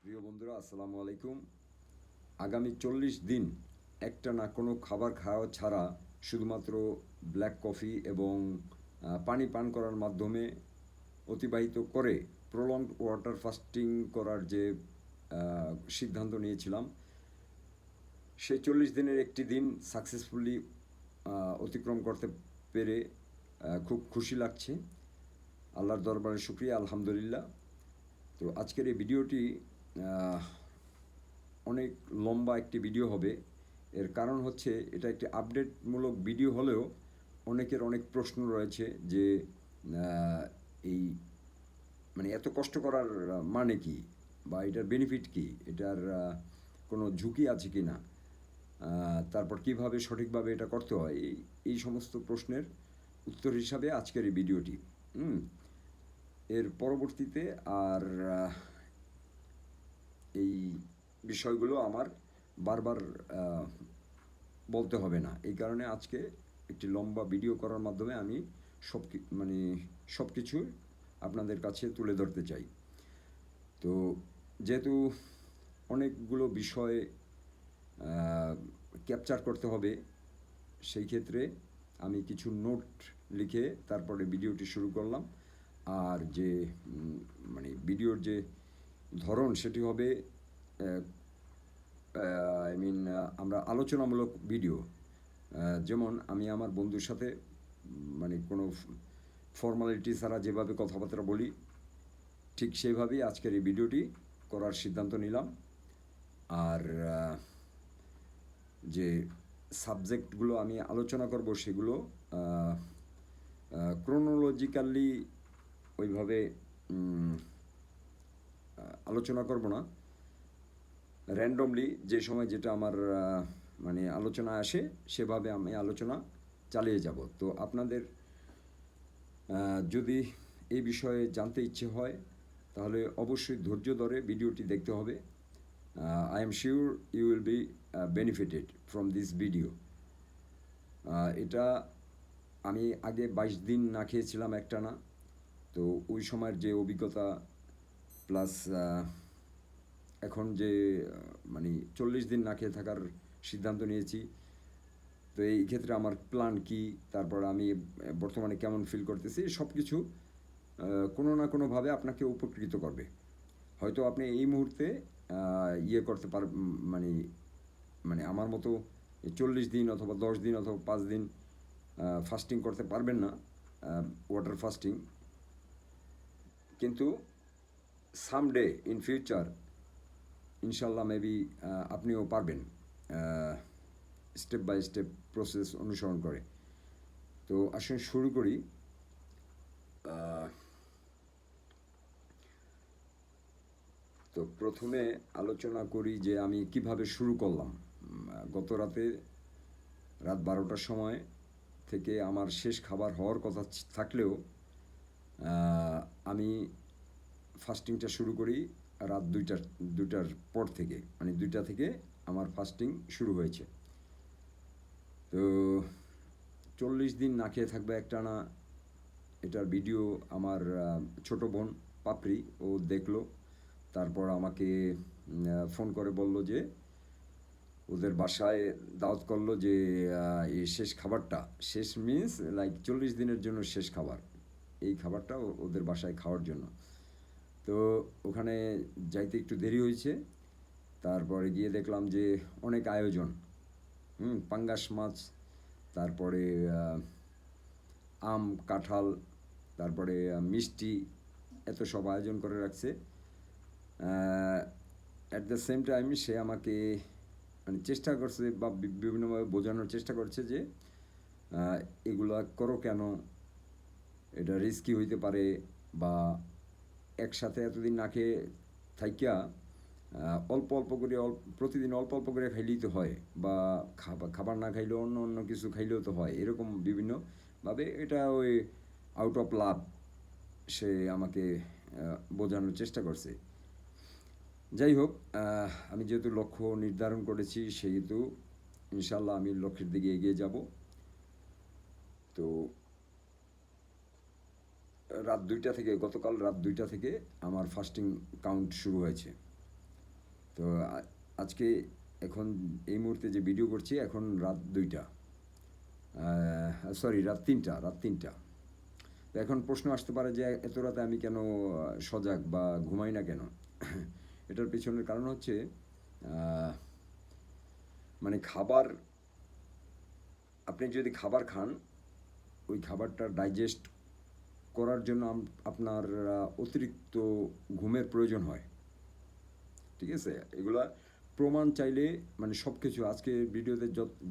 প্রিয় বন্ধুরা, আসসালামু আলাইকুম। আগামী 40 দিন একটা না কোনো খাবার খাওয়া ছাড়া শুধুমাত্র ব্ল্যাক কফি এবং পানি পান করার মাধ্যমে অতিবাহিত করে প্রলংড ওয়াটার ফাস্টিং করার যে সিদ্ধান্ত নিয়েছিলাম, সেই 40 দিনের একটি দিন সাকসেসফুলি অতিক্রম করতে পেরে খুব খুশি লাগছে। আল্লাহর দরবারে শুকরিয়া, আলহামদুলিল্লাহ। তো আজকের এই ভিডিওটি অনেক লম্বা একটি ভিডিও হবে। এর কারণ হচ্ছে এটা একটি আপডেটমূলক ভিডিও হলেও অনেকের অনেক প্রশ্ন রয়েছে যে এই মানে এত কষ্ট করার মানে কি, বা এটার বেনিফিট কি, এটার কোনো ঝুঁকি আছে কি না, তারপর কিভাবে সঠিকভাবে এটা করতে হয়, এই সমস্ত প্রশ্নের উত্তর হিসাবে আজকের এই ভিডিওটি। এর পরবর্তীতে আর এই বিষয়গুলো আমার বারবার বলতে হবে না। এই কারণে আজকে একটি লম্বা ভিডিও করার মাধ্যমে আমি সব কিছু আপনাদের কাছে তুলে ধরতে চাই। তো যেহেতু অনেকগুলো বিষয় ক্যাপচার করতে হবে, সেই ক্ষেত্রে আমি কিছু নোট লিখে তারপরে ভিডিওটি শুরু করলাম। আর যে ভিডিওর যে ধরন সেটি হবে আমরা আলোচনামূলক ভিডিও। যেমন আমি আমার বন্ধুর সাথে কোনো ফর্মালিটি ছাড়া যেভাবে কথাবার্তা বলি, ঠিক সেইভাবেই আজকের এই ভিডিওটি করার সিদ্ধান্ত নিলাম। আর যে সাবজেক্টগুলো আমি আলোচনা করব সেগুলো ক্রোনোলজিক্যালি ওইভাবে আলোচনা করব না, র্যান্ডমলি যে সময় যেটা আমার আলোচনা আসে সেভাবে আমি আলোচনা চালিয়ে যাব। তো আপনাদের যদি এই বিষয়ে জানতে ইচ্ছে হয় তাহলে অবশ্যই ধৈর্য ধরে ভিডিওটি দেখতে হবে। I am sure you will be benefited from this video. এটা আমি আগে 22 দিন না খেয়েছিলাম একটানা। তো ওই সময়ের যে অভিজ্ঞতা প্লাস এখন যে 40 দিন না খেয়ে থাকার সিদ্ধান্ত নিয়েছি, তো এই ক্ষেত্রে আমার প্ল্যান কি, তারপর আমি বর্তমানে কেমন ফিল করতেছি, সব কিছু কোনো না কোনোভাবে আপনাকে উপকৃত করবে। হয়তো আপনি এই মুহূর্তে ইয়ে করতে পার আমার মতো 40 দিন অথবা 10 দিন অথবা 5 দিন ফাস্টিং করতে পারবেন না, ওয়াটার ফাস্টিং, কিন্তু সামডে ইন ফিউচার ইনশাল্লাহ মেবি আপনিও পারবেন স্টেপ বাই স্টেপ প্রসেস অনুসরণ করে। তো আসুন শুরু করি। তো প্রথমে আলোচনা করি যে আমি কিভাবে শুরু করলাম। গত রাত 12টার সময় থেকে আমার শেষ খাবার হওয়ার কথা থাকলেও আমি ফাস্টিংটা শুরু করি রাত 2টার পর থেকে, 2টা থেকে আমার ফাস্টিং শুরু হয়েছে। তো 40 দিন না খেয়ে থাকবে একটানা, এটার ভিডিও আমার ছোটো বোন পাপড়ি ও দেখলো। তারপর আমাকে ফোন করে বলল যে ওদের বাসায় দাওয়াত করলো যে এই শেষ খাবারটা, শেষ মিন্স 40 দিনের জন্য শেষ খাবার, এই খাবারটা ওদের বাসায় খাওয়ার জন্য। তো ওখানে যাইতে একটু দেরি হয়েছে। তারপরে গিয়ে দেখলাম যে অনেক আয়োজন, পাঙ্গাস মাছ, তারপরে আম, কাঁঠাল, তারপরে মিষ্টি, এত সব আয়োজন করে রাখছে। অ্যাট দ্য সেম টাইম সে আমাকে চেষ্টা করছে বা বিভিন্নভাবে বোঝানোর চেষ্টা করছে যে এগুলা করো কেন, এটা রিস্কি হইতে পারে, বা একসাথে এতদিন না খেয়ে থাইকা অল্প অল্প করে প্রতিদিন অল্প অল্প করে খাইলেই তো হয়, বা খাবার না খাইলেও অন্য অন্য কিছু খাইলেও তো হয়, এরকম বিভিন্নভাবে এটা ওই আউট অফ লাভ সে আমাকে বোঝানোর চেষ্টা করছে। যাই হোক, আমি যেহেতু লক্ষ্য নির্ধারণ করেছি সেহেতু ইনশাল্লাহ আমি লক্ষ্যের দিকে এগিয়ে যাব। তো গতকাল রাত 2টা থেকে আমার ফাস্টিং কাউন্ট শুরু হয়েছে। তো আজকে এখন এই মুহূর্তে যে ভিডিও করছি এখন রাত 2টা, সরি রাত 3টা। তো এখন প্রশ্ন আসতে পারে যে এত রাতে আমি কেন সজাগ বা ঘুমাই না কেন? এটার পেছনের কারণ হচ্ছে মানে খাবার, আপনি যদি খাবার খান ওই খাবারটা ডাইজেস্ট করার জন্য আপনার অতিরিক্ত ঘুমের প্রয়োজন হয়, ঠিক আছে? এগুলা প্রমাণ চাইলে মানে সব কিছু আজকে ভিডিওতে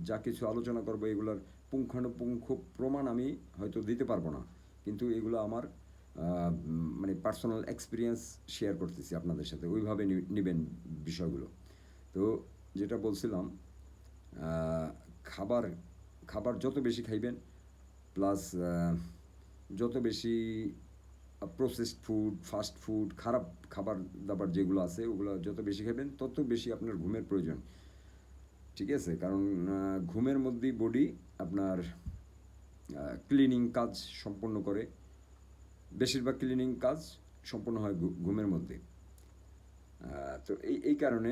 যা কিছু আলোচনা করবো এগুলার পুঙ্খানুপুঙ্খ প্রমাণ আমি হয়তো দিতে পারবো না, কিন্তু এগুলো আমার মানে পার্সোনাল এক্সপিরিয়েন্স শেয়ার করতেছি আপনাদের সাথে, ওইভাবে নেবেন বিষয়গুলো। তো যেটা বলছিলাম, খাবার খাবার যত বেশি খাইবেন, প্লাস যত বেশি প্রসেসড ফুড, ফাস্ট ফুড, খারাপ খাবার দাবার যেগুলো আছে ওগুলো যত বেশি খাবেন তত বেশি আপনার ঘুমের প্রয়োজন, ঠিক আছে? কারণ ঘুমের মধ্যেই বডি আপনার ক্লিনিং কাজ সম্পন্ন করে, বেশিরভাগ ক্লিনিং কাজ সম্পন্ন হয় ঘুমের মধ্যে। তো এই কারণে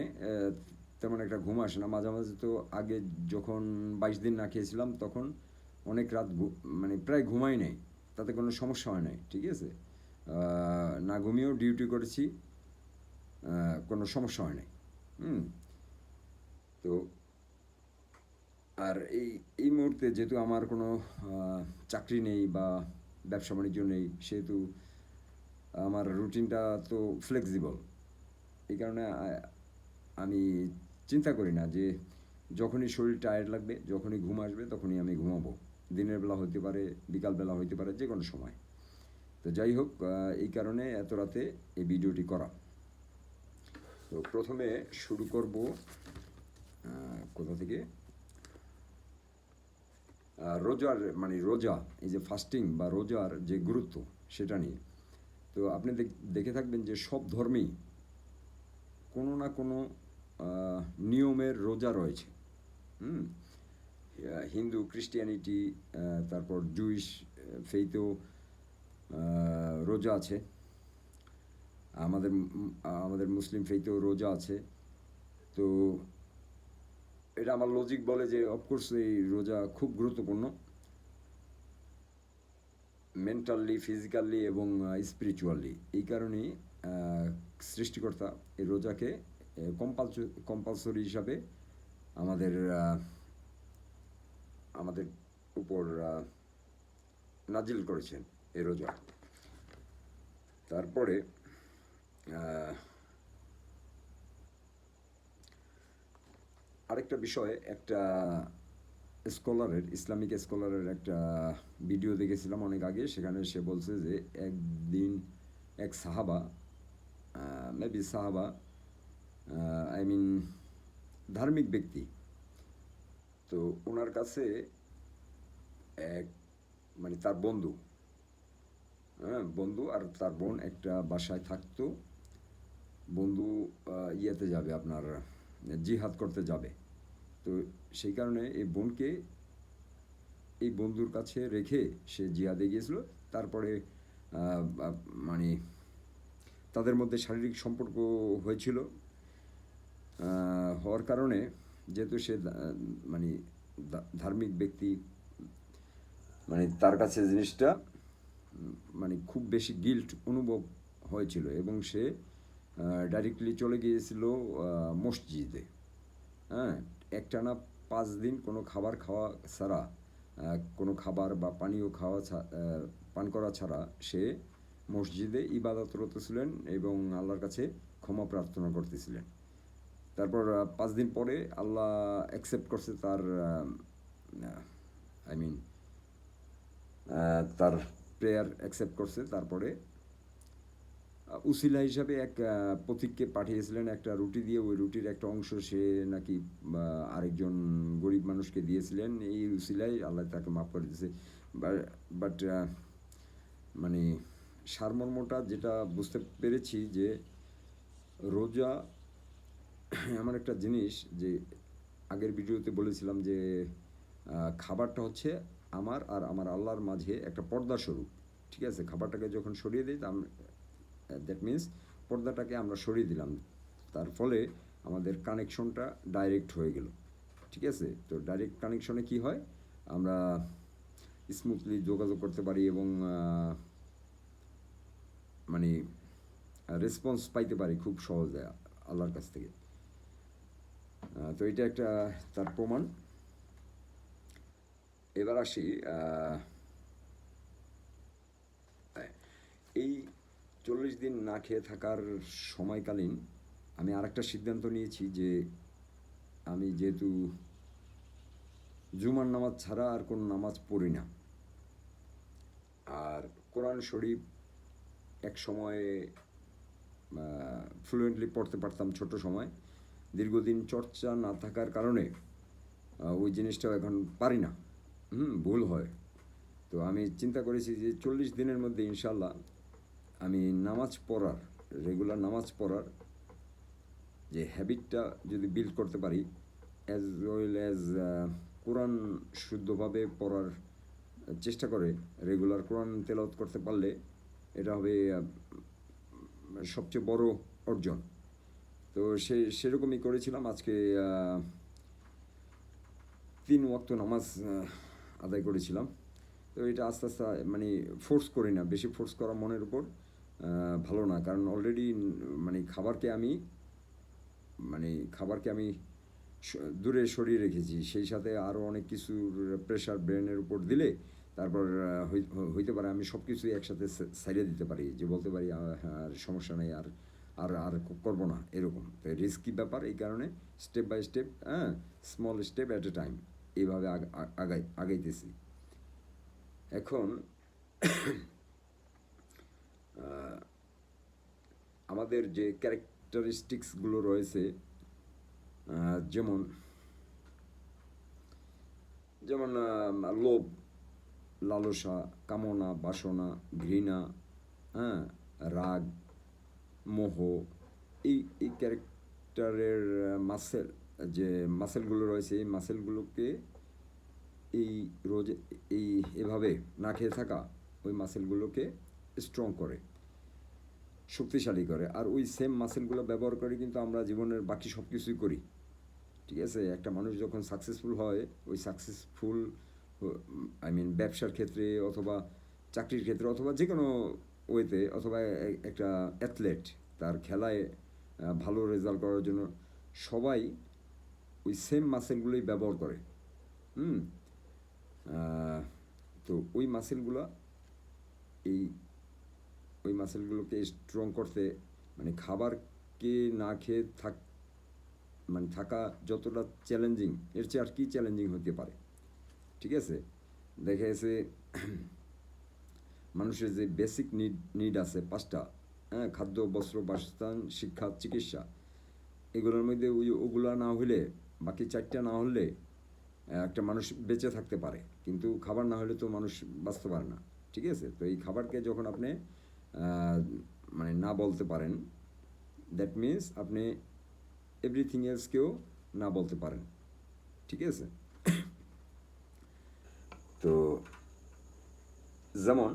তেমন একটা ঘুম আসে না। মাঝে মাঝে তো আগে যখন 22 দিন না খেয়েছিলাম তখন অনেক রাত মানে প্রায় ঘুমাই নাই, তাতে কোনো সমস্যা হয় নাই, ঠিক আছে? না ঘুমিয়েও ডিউটি করেছি, কোনো সমস্যা হয় নাই। তো আর এই মুহূর্তে যেহেতু আমার কোনো চাকরি নেই বা ব্যবসা বাণিজ্য নেই, সেহেতু আমার রুটিনটা তো ফ্লেক্সিবল। এই কারণে আমি চিন্তা করি না যে যখনই শরীর টায়ার্ড লাগবে, যখনই ঘুম আসবে তখনই আমি ঘুমাবো। দিনের বেলা হতে পারে, বিকালবেলা হতে পারে, যে কোনো সময়। তো যাই হোক, এই কারণে এত রাতে এই ভিডিওটি করা। তো প্রথমে শুরু করব কোথা থেকে? রোজার মানে রোজা, এই যে ফাস্টিং বা রোজার যে গুরুত্ব সেটা নিয়ে। তো আপনি দেখে থাকবেন যে সব ধর্মেই কোনো না কোনো নিয়মের রোজা রয়েছে। হিন্দু, ক্রিশ্চিয়ানিটি, তারপর জুইশ ফেইতেও রোজা আছে, আমাদের মুসলিম ফেইতেও রোজা আছে। তো এটা আমার লজিক বলে যে অফকোর্স এই রোজা খুব গুরুত্বপূর্ণ, মেন্টালি, ফিজিক্যালি এবং স্পিরিচুয়ালি। এই কারণেই সৃষ্টিকর্তা এই রোজাকে কম্পালসরি হিসাবে আমাদের আমাদের উপর নাজিল করেছেন এই রোজা। তারপরে আরেকটা বিষয়, একটা স্কলারের, ইসলামিক স্কলারের একটা ভিডিও দেখেছিলাম অনেক আগে। সেখানে সে বলছে যে একদিন এক সাহাবা, মেবি সাহাবা, আই মিন ধার্মিক ব্যক্তি, তো ওনার কাছে এক মানে তার বন্ধু আর তার বোন একটা বাসায় থাকতো। বন্ধু ইয়েতে যাবে, আপনার জিহাদ করতে যাবে। তো সেই কারণে এই বোনকে এই বন্ধুর কাছে রেখে সে জিহাদে গিয়েছিল। তারপরে মানে তাদের মধ্যে শারীরিক সম্পর্ক হয়েছিল। হওয়ার কারণে যেহেতু সে মানে ধার্মিক ব্যক্তি, মানে তার কাছে জিনিসটা মানে খুব বেশি গিল্ট অনুভব হয়েছিল এবং সে ডাইরেক্টলি চলে গিয়েছিল মসজিদে। একটানা 5 দিন কোনো খাবার খাওয়া ছাড়া, কোনো খাবার বা পানীয় পান করা ছাড়া সে মসজিদে ইবাদতরত ছিলেন এবং আল্লাহর কাছে ক্ষমা প্রার্থনা করতেছিলেন। তারপর 5 দিন পরে আল্লাহ অ্যাকসেপ্ট করছে তার আই মিন তার প্রেয়ার অ্যাকসেপ্ট করছে। তারপরে উসিলা হিসাবে এক পথিককে পাঠিয়েছিলেন একটা রুটি দিয়ে। ওই রুটির একটা অংশ সে নাকি আরেকজন গরিব মানুষকে দিয়েছিলেন। এই উসিলায় আল্লাহ তাকে মাফ করে দিয়েছে। বাট মানে সারমর্মটা যেটা বুঝতে পেরেছি যে রোজা এমন একটা জিনিস, যে আগের ভিডিওতে বলেছিলাম যে খাবারটা হচ্ছে আমার আর আমার আল্লাহর মাঝে একটা পর্দা স্বরূপ, ঠিক আছে? খাবারটাকে যখন সরিয়ে দিই দ্যাট মিনস পর্দাটাকে আমরা সরিয়ে দিলাম। তার ফলে আমাদের কানেকশনটা ডাইরেক্ট হয়ে গেল। ঠিক আছে, তো ডাইরেক্ট কানেকশনে কি হয়, আমরা স্মুথলি যোগাযোগ করতে পারি এবং মানে রেসপন্স পাইতে পারি খুব সহজে আল্লাহর কাছ থেকে। তো এটা একটা তার প্রমাণ। এবার আসি, এই 40 দিন না খেয়ে থাকার সময়কালীন আমি আরেকটা সিদ্ধান্ত নিয়েছি যে আমি যেহেতু জুমার নামাজ ছাড়া আর কোনো নামাজ পড়ি না, আর কোরআন শরীফ এক সময়ে ফ্লুয়েন্টলি পড়তে পারতাম ছোট সময়, দীর্ঘদিন চর্চা না থাকার কারণে ওই জিনিসটাও এখন পারি না, ভুল হয়। তো আমি চিন্তা করেছি যে 40 দিনের মধ্যে ইনশাল্লাহ আমি নামাজ পড়ার, রেগুলার নামাজ পড়ার যে হ্যাবিটটা যদি বিল্ড করতে পারি, অ্যাজ ওয়েল অ্যাজ কোরআন শুদ্ধভাবে পড়ার চেষ্টা করে রেগুলার কোরআন তেলাওয়াত করতে পারলে এটা হবে সবচেয়ে বড় অর্জন। তো সেরকমই করেছিলাম। আজকে 3 ওয়াক্ত নামাজ আদায় করেছিলাম। তো এটা আস্তে আস্তে মানে ফোর্স করি না, বেশি ফোর্স করা মনের উপর ভালো না, কারণ অলরেডি মানে খাবারকে আমি দূরে সরিয়ে রেখেছি, সেই সাথে আরও অনেক কিছুর প্রেশার ব্রেনের উপর দিলে তারপর হইতে পারে আমি সব কিছুই একসাথে সারিয়ে দিতে পারি, যে বলতে পারি আর সমস্যা নেই, আর আর আর করবো না, এরকম। তো রিস্কি ব্যাপার, এই কারণে step by step, small step at a time এইভাবে আগাইতেছি। এখন আমাদের যে ক্যারেক্টারিস্টিক্সগুলো রয়েছে, যেমন যেমন লোভ, লালসা, কামনা, বাসনা, ঘৃণা, রাগ, মোহ, এই ক্যারেক্টারের যে মাসেলগুলো রয়েছে, এই মাসেলগুলোকে এভাবে না খেয়ে থাকা ওই মাসেলগুলোকে স্ট্রং করে, শক্তিশালী করে। আর ওই সেম মাসেলগুলো ব্যবহার করে কিন্তু আমরা জীবনের বাকি সব কিছুই করি। ঠিক আছে, একটা মানুষ যখন সাকসেসফুল হয়, ওই সাকসেসফুল ব্যবসার ক্ষেত্রে অথবা চাকরির ক্ষেত্রে অথবা যে কোনো ওয়েতে, অথবা একটা অ্যাথলেট তার খেলায় ভালো রেজাল্ট করার জন্য সবাই ওই সেম মাসেলগুলোই ব্যবহার করে। তো ওই মাসেলগুলোকে স্ট্রং করতে, মানে খাবারকে না খেয়ে থাকা যতটা চ্যালেঞ্জিং, এর চেয়ে আর কি চ্যালেঞ্জিং হতে পারে। ঠিক আছে, দেখা গেছে মানুষের যে বেসিক নিড আছে 5টা, খাদ্য, বস্ত্র, বাসস্থান, শিক্ষা, চিকিৎসা, এগুলোর মধ্যে ওগুলো না হলে, বাকি 4টা না হলে একটা মানুষ বেঁচে থাকতে পারে, কিন্তু খাবার না হলে তো মানুষ বাঁচতে পারে না। ঠিক আছে, তো এই খাবারকে যখন আপনি মানে না বলতে পারেন, দ্যাট মিনস আপনি এভরিথিং এলসকেও না বলতে পারেন। ঠিক আছে, তো যেমন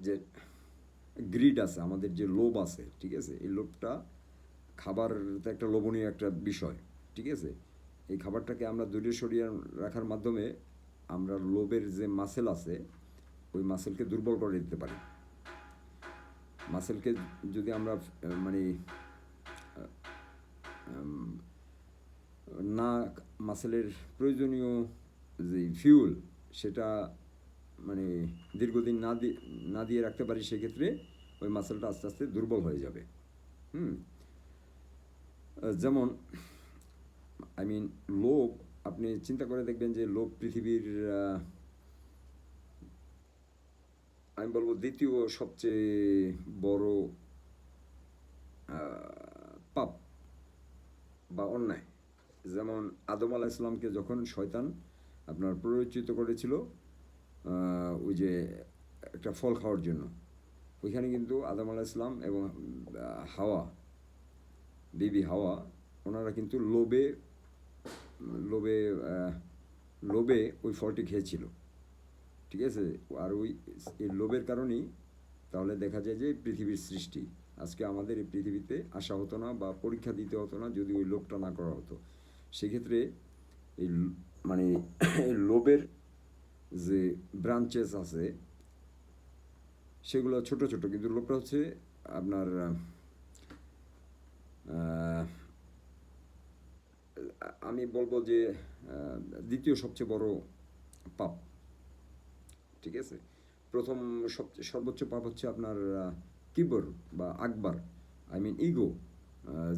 যে গ্রিড আছে, আমাদের যে লোভ আছে, ঠিক আছে, এই লোভটা খাবার তো একটা লোভনীয় একটা বিষয়। ঠিক আছে, এই খাবারটাকে আমরা দূরে সরিয়ে রাখার মাধ্যমে আমরা লোভের যে মাসেল আছে ওই মাসেলকে দুর্বল করে দিতে পারি। মাসেলকে যদি আমরা মানে না, মাসেলের প্রয়োজনীয় যে ফিউল সেটা মানে দীর্ঘদিন না দিয়ে রাখতে পারি, সেক্ষেত্রে ওই মাসেলটা আস্তে আস্তে দুর্বল হয়ে যাবে। যেমন লোভ, আপনি চিন্তা করে দেখবেন যে লোভ পৃথিবীর আমি বলবো দ্বিতীয় সবচেয়ে বড় পাপ বা অন্যায়। যেমন আদম আলাইহিস সালামকে যখন শয়তান আপনার প্ররোচিত করেছিল ওই যে একটা ফল খাওয়ার জন্য, ওইখানে কিন্তু আদম আলাইহিস সালাম এবং বিবি হাওয়া, ওনারা কিন্তু লোভে ওই ফলটি খেয়েছিল। ঠিক আছে, আর এই লোভের কারণেই তাহলে দেখা যায় যে পৃথিবীর সৃষ্টি, আজকে আমাদের এই পৃথিবীতে আসা হতো না বা পরীক্ষা দিতে হতো না যদি ওই লোভটা না করা হতো। সেক্ষেত্রে এই মানে এই লোভের যে ব্রাঞ্চেস আছে সেগুলো ছোট ছোট, কিন্তু লোভটা হচ্ছে আপনার আমি বলবো যে দ্বিতীয় সবচেয়ে বড় পাপ। ঠিক আছে, প্রথম সবচেয়ে সর্বোচ্চ পাপ হচ্ছে আপনার কিবর বা আকবার, আই মিন ইগো,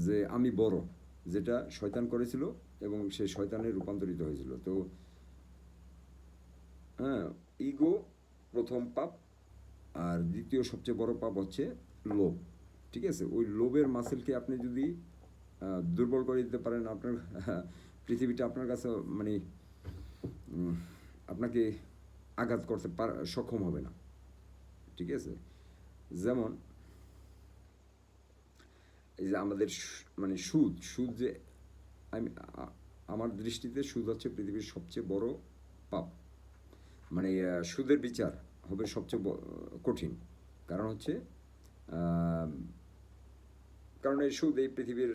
যে আমি বড়, যেটা শয়তান করেছিল এবং সে শয়তানে রূপান্তরিত হয়েছিল। তো হ্যাঁ, ইগো প্রথম পাপ। আর দ্বিতীয় সবচেয়ে বড় পাপ হচ্ছে লোভ। ঠিক আছে, ওই লোভের মাসেলকে আপনি যদি দুর্বল করে দিতে পারেন, আপনার পৃথিবীটা আপনার কাছে মানে আপনাকে আঘাত করতে সক্ষম হবে না। ঠিক আছে, যেমন এই যে আমাদের মানে সুদ, সুদ যে আমি আমার দৃষ্টিতে সুদ হচ্ছে পৃথিবীর সবচেয়ে বড় পাপ। মানে সুদের বিচার হবে সবচেয়ে কঠিন, কারণ হচ্ছে কারণ এই সুদ এই পৃথিবীর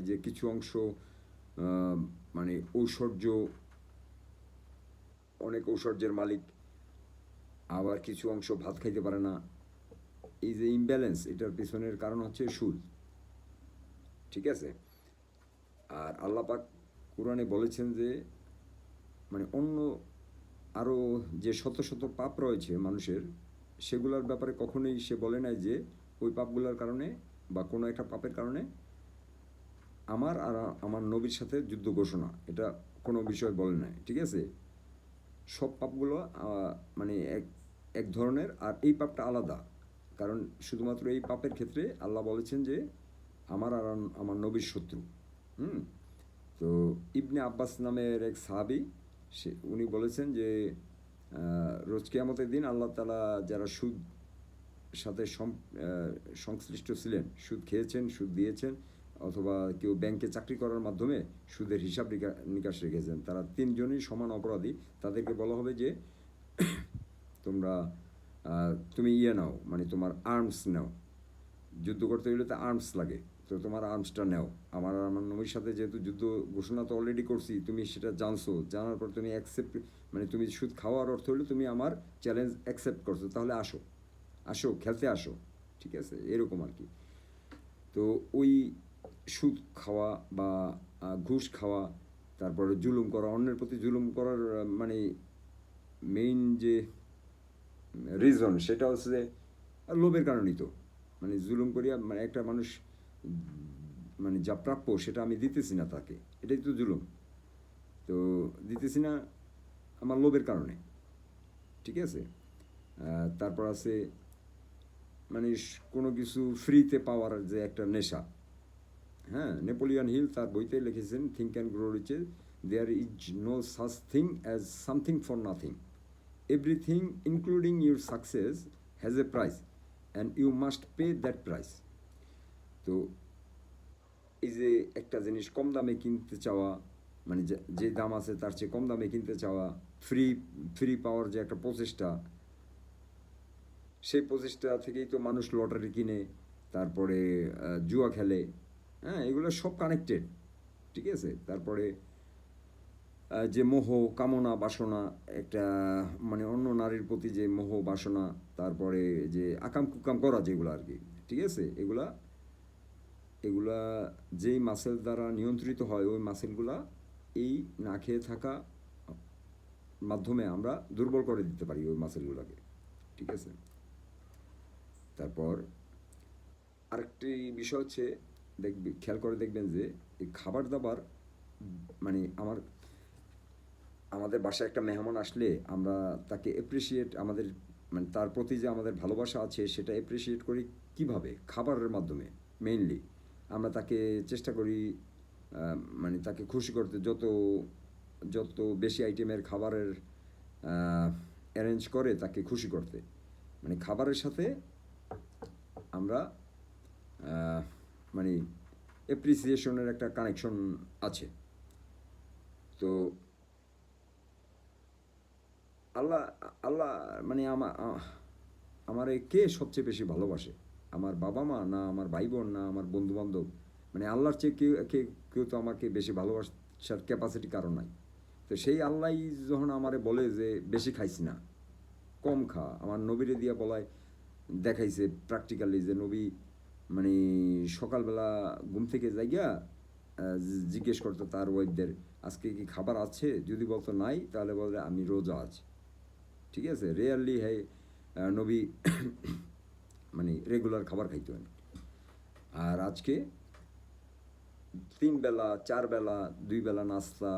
যে কিছু অংশ মানে ঐশ্বর্য, অনেক ঐশ্বর্যের মালিক, আবার কিছু অংশ ভাত খাইতে পারে না। এই যে ইমব্যালেন্স, এটার পিছনের কারণ হচ্ছে সুদ। ঠিক আছে, আর আল্লাহ পাক কোরআনে বলেছেন যে মানে অন্য আরও যে শত শত পাপ রয়েছে মানুষের, সেগুলোর ব্যাপারে কখনোই সে বলে নাই যে ওই পাপগুলোর কারণে বা কোনো একটা পাপের কারণে আমার আর আমার নবীর সাথে যুদ্ধ ঘোষণা, এটা কোনো বিষয় বলে নাই। ঠিক আছে, সব পাপগুলো মানে এক এক ধরনের, আর এই পাপটা আলাদা। কারণ শুধুমাত্র এই পাপের ক্ষেত্রে আল্লাহ বলেছেন যে আমার আর আমার নবীর শত্রু। হুম, তো ইবনে আব্বাস নামের এক সাহাবি, উনি বলেছেন যে রোজ কিয়ামতের দিন আল্লাহ তাআলা যারা সুদ সাথে সংশ্লিষ্ট ছিলেন, সুদ খেয়েছেন, সুদ দিয়েছেন, অথবা কেউ ব্যাংকে চাকরি করার মাধ্যমে সুদের হিসাব নিকাশ রেখেছেন, তারা তিনজনই সমান অপরাধী। তাদেরকে বলা হবে যে তোমরা তুমি নাও, মানে তোমার আর্মস নাও, যুদ্ধ করতে গেলে তো আর্মস লাগে, তো তোমার আর্মসটা নাও। আমার নবীর সাথে যেহেতু যুদ্ধ ঘোষণা তো অলরেডি করছি, তুমি সেটা জানছো, জানার পর তুমি অ্যাকসেপ্ট, মানে তুমি সুদ খাওয়ার অর্থ হলো তুমি আমার চ্যালেঞ্জ অ্যাকসেপ্ট করছো, তাহলে আসো, আসো খেলতে আসো। ঠিক আছে, এরকম আর কি। তো ওই সুদ খাওয়া বা ঘুষ খাওয়া, তারপরে জুলুম করা, অন্যের প্রতি জুলুম করার মানে মেইন যে রিজন সেটা হচ্ছে যে লোভের কারণেই তো। মানে জুলুম করিয়া মানে একটা মানুষ মানে যা প্রাপ্য সেটা আমি দিতেছি না তাকে, এটাই তো জুলুম। তো দিতেছি না আমার লোভের কারণে। ঠিক আছে, তারপর আছে মানে কোনো কিছু ফ্রিতে পাওয়ার যে একটা নেশা। হ্যাঁ, নেপোলিয়ন হিল তার বইতে লিখেছেন থিঙ্ক অ্যান্ড গ্রো রিচে, there is no such thing as something for nothing, everything including your success has a price and you must pay that price. তো এই যে একটা জিনিস কম দামে কিনতে চাওয়া, মানে যে দাম আছে তার চেয়ে কম দামে কিনতে চাওয়া, ফ্রি ফ্রি পাওয়ার যে একটা প্রচেষ্টা, সেই প্রচেষ্টা থেকেই তো মানুষ লটারি কিনে, তারপরে জুয়া খেলে। হ্যাঁ, এগুলো সব কানেক্টেড। ঠিক আছে, তারপরে যে মোহ, কামনা, বাসনা, একটা মানে অন্য নারীর প্রতি যে মোহ বাসনা, তারপরে যে আকাম কুকাম করা যেগুলো আর কি। ঠিক আছে, এগুলা এগুলা যেই মাসেল দ্বারা নিয়ন্ত্রিত হয়, ওই মাসেলগুলা এই না খেয়ে থাকা মাধ্যমে আমরা দুর্বল করে দিতে পারি ওই মাসেলগুলোকে। ঠিক আছে, তারপর আরেকটি বিষয় হচ্ছে খেয়াল করে দেখবেন যে এই খাবার দাবার মানে আমাদের বাসায় একটা মেহমান আসলে আমরা তাকে অ্যাপ্রিসিয়েট, আমাদের মানে তার প্রতি যে আমাদের ভালোবাসা আছে সেটা অ্যাপ্রিসিয়েট করি কিভাবে? খাবারের মাধ্যমে মেইনলি। আমরা তাকে চেষ্টা করি মানে তাকে খুশি করতে, যত যত বেশি আইটেমের খাবারের অ্যারেঞ্জ করে তাকে খুশি করতে। মানে খাবারের সাথে আমরা মানে অ্যাপ্রিসিয়েশনের একটা কানেকশন আছে। তো আল্লাহ আল্লাহ মানে আমারে কে সবচেয়ে বেশি ভালোবাসে, আমার বাবা মা না আমার ভাই বোন না আমার বন্ধু বান্ধব, মানে আল্লাহর চেয়ে কেউ তো আমাকে বেশি ভালোবাসার ক্যাপাসিটি কারো নাই। তো সেই আল্লাহ যখন আমারে বলে যে বেশি খাইস না, কম খা, আমার নবীরে দিয়া বলায় দেখাইছে প্র্যাকটিক্যালি যে নবী মানে সকালবেলা ঘুম থেকে যাইয়া জিজ্ঞেস করতো তার ওয়াইফদের আজকে কি খাবার আছে, যদি বলতো নাই তাহলে বলে আমি রোজা আছি। ঠিক আছে, রেয়ারলি হ্যাঁ নবী মানে রেগুলার খাবার খাইতেন। আর আজকে 3 বেলা 4 বেলা 2 বেলা নাস্তা,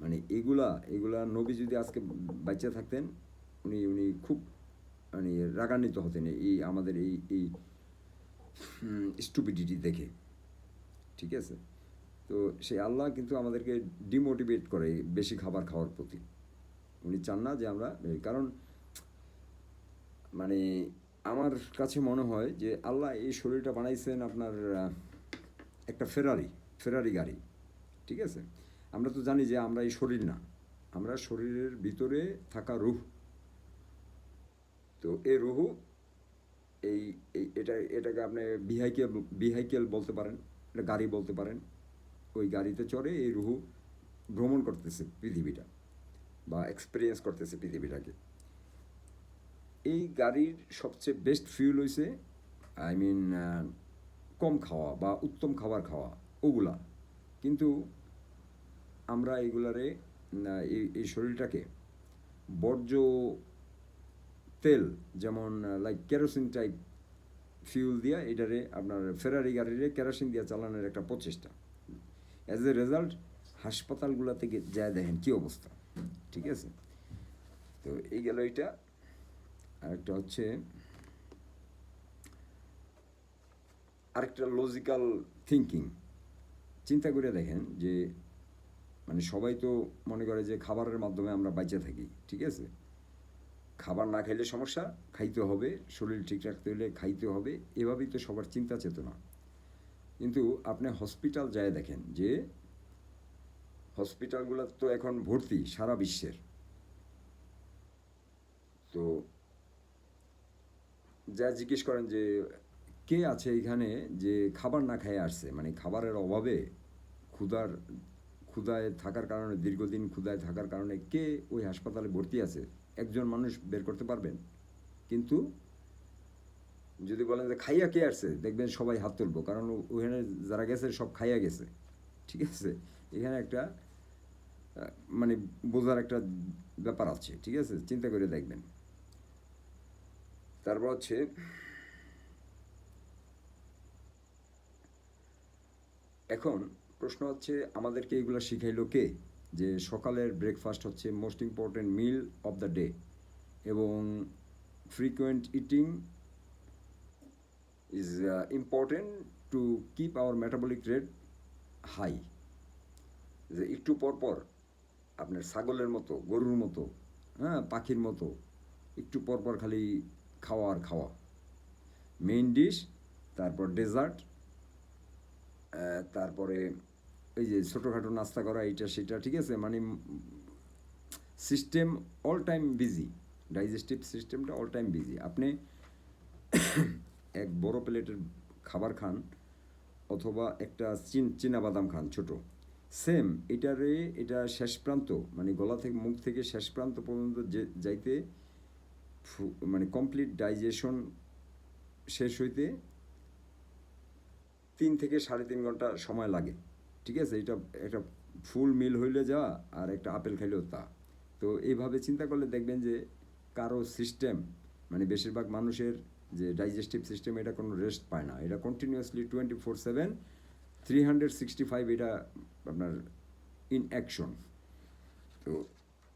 মানে এগুলা নবী যদি আজকে বাচ্চা থাকতেন উনি উনি খুব মানে রাগান্বিত হতেন এই আমাদের এই স্টুপিডিটি দেখে। ঠিক আছে, তো সেই আল্লাহ কিন্তু আমাদেরকে ডিমোটিভেট করে বেশি খাবার খাওয়ার প্রতি। উনি চান না যে আমরা, কারণ মানে আমার কাছে মনে হয় যে আল্লাহ এই শরীরটা বানাইছেন আপনার একটা ফেরারি গাড়ি। ঠিক আছে, আমরা তো জানি যে আমরা এই শরীর না, আমরা শরীরের ভিতরে থাকা রুহ। তো এই রুহু এই এটাকে আপনি ভিহাইকেল বলতে পারেন, এটা গাড়ি বলতে পারেন। ওই গাড়িতে চড়ে এই রুহু ভ্রমণ করতেছে পৃথিবীটা, বা এক্সপিরিয়েন্স করতেছে পৃথিবীটাকে। এই গাড়ির সবচেয়ে বেস্ট ফিউল হয়েছে আই মিন কম খাওয়া বা উত্তম খাবার খাওয়া ওগুলা। কিন্তু আমরা এইগুলারে এই শরীরটাকে বর্জ্য তেল, যেমন লাইক কেরোসিন টাইপ ফিউল দিয়া এটারে আপনার ফেরারি গাড়িরে কেরোসিন দিয়া চালানোর একটা প্রচেষ্টা। অ্যাজ এ রেজাল্ট হাসপাতালগুলোতে যায় দেখেন কী অবস্থা। ঠিক আছে, তো এই গেল এইটা। আরেকটা হচ্ছে আরেকটা লজিক্যাল থিঙ্কিং। চিন্তা করে দেখেন যে মানে সবাই তো মনে করে যে খাবারের মাধ্যমে আমরা বেঁচে থাকি। ঠিক আছে, খাবার না খাইলে সমস্যা, খাইতে হবে, শরীর ঠিক রাখতে হলে খাইতে হবে, এভাবেই তো সবার চিন্তা চেতনা। কিন্তু আপনি হসপিটাল যায় দেখেন যে হসপিটালগুলো তো এখন ভর্তি সারা বিশ্বের। তো যা জিজ্ঞেস করেন যে কে আছে এখানে যে খাবার না খেয়ে আসছে, মানে খাবারের অভাবে ক্ষুধায় থাকার কারণে, দীর্ঘদিন ক্ষুধায় থাকার কারণে কে ওই হাসপাতালে ভর্তি আছে, একজন মানুষ বের করতে পারবেন? কিন্তু যদি বলেন যে খাইয়া কে আসছে, দেখবেন সবাই হাত তুলবো, কারণ ওখানে যারা গেছে সব খাইয়া গেছে। ঠিক আছে, এখানে একটা মানে বোঝার একটা ব্যাপার আছে। ঠিক আছে, চিন্তা করে দেখবেন। তারপর হচ্ছে এখন প্রশ্ন হচ্ছে আমাদেরকে এগুলো শিখাইলো কে, যে সকালের ব্রেকফাস্ট হচ্ছে most important meal of the day, এবং frequent eating is important to keep our metabolic rate high. যে একটু পর পর আপনার ছাগলের মতো, গরুর মতো, হ্যাঁ পাখির মতো একটু পর পর খালি খাওয়া আর খাওয়া, মেইন ডিশ, তারপর ডেজার্ট, তারপরে এই যে ছোটোখাটো নাস্তা করা এইটা সেটা। ঠিক আছে, মানে system all time busy, digestive সিস্টেমটা অল টাইম বিজি। আপনি এক বড় প্লেটের খাবার খান অথবা একটা বাদাম খান ছোট, সেম এটা শেষ প্রান্ত, মানে গলা থেকে মুখ থেকে শেষ প্রান্ত পর্যন্ত যে যাইতে মানে কমপ্লিট ডাইজেশন শেষ হইতে 3 থেকে 3.5 ঘন্টা সময় লাগে। ঠিক আছে, এটা একটা ফুল মিল হইলে যা, আর একটা আপেল খাইলেও তা। তো এইভাবে চিন্তা করলে দেখবেন যে কারো সিস্টেম, মানে বেশিরভাগ মানুষের যে ডাইজেস্টিভ সিস্টেম, এটা কোনো রেস্ট পায় না, এটা কন্টিনিউয়াসলি 24/7 365 এটা আপনার ইন অ্যাকশন। তো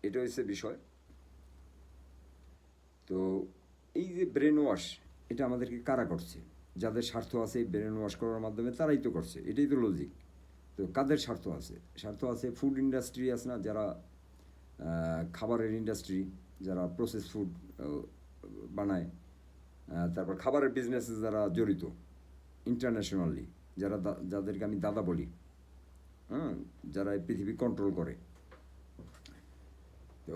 এটা হচ্ছে বিষয়। তো এই যে ব্রেন ওয়াশ, এটা আমাদেরকে কারা করছে? যাদের স্বার্থ আছে এই ব্রেন ওয়াশ করার মাধ্যমে, তারাই তো করছে, এটাই তো লজিক। তো কাদের স্বার্থ আছে? স্বার্থ আছে ফুড ইন্ডাস্ট্রি আছে না, যারা খাবারের ইন্ডাস্ট্রি, যারা প্রসেস ফুড বানায়, তারপর খাবারের বিজনেসে যারা জড়িত ইন্টারন্যাশনালি, যাদেরকে আমি দাদা বলি, হ্যাঁ, যারা এই পৃথিবী কন্ট্রোল করে। তো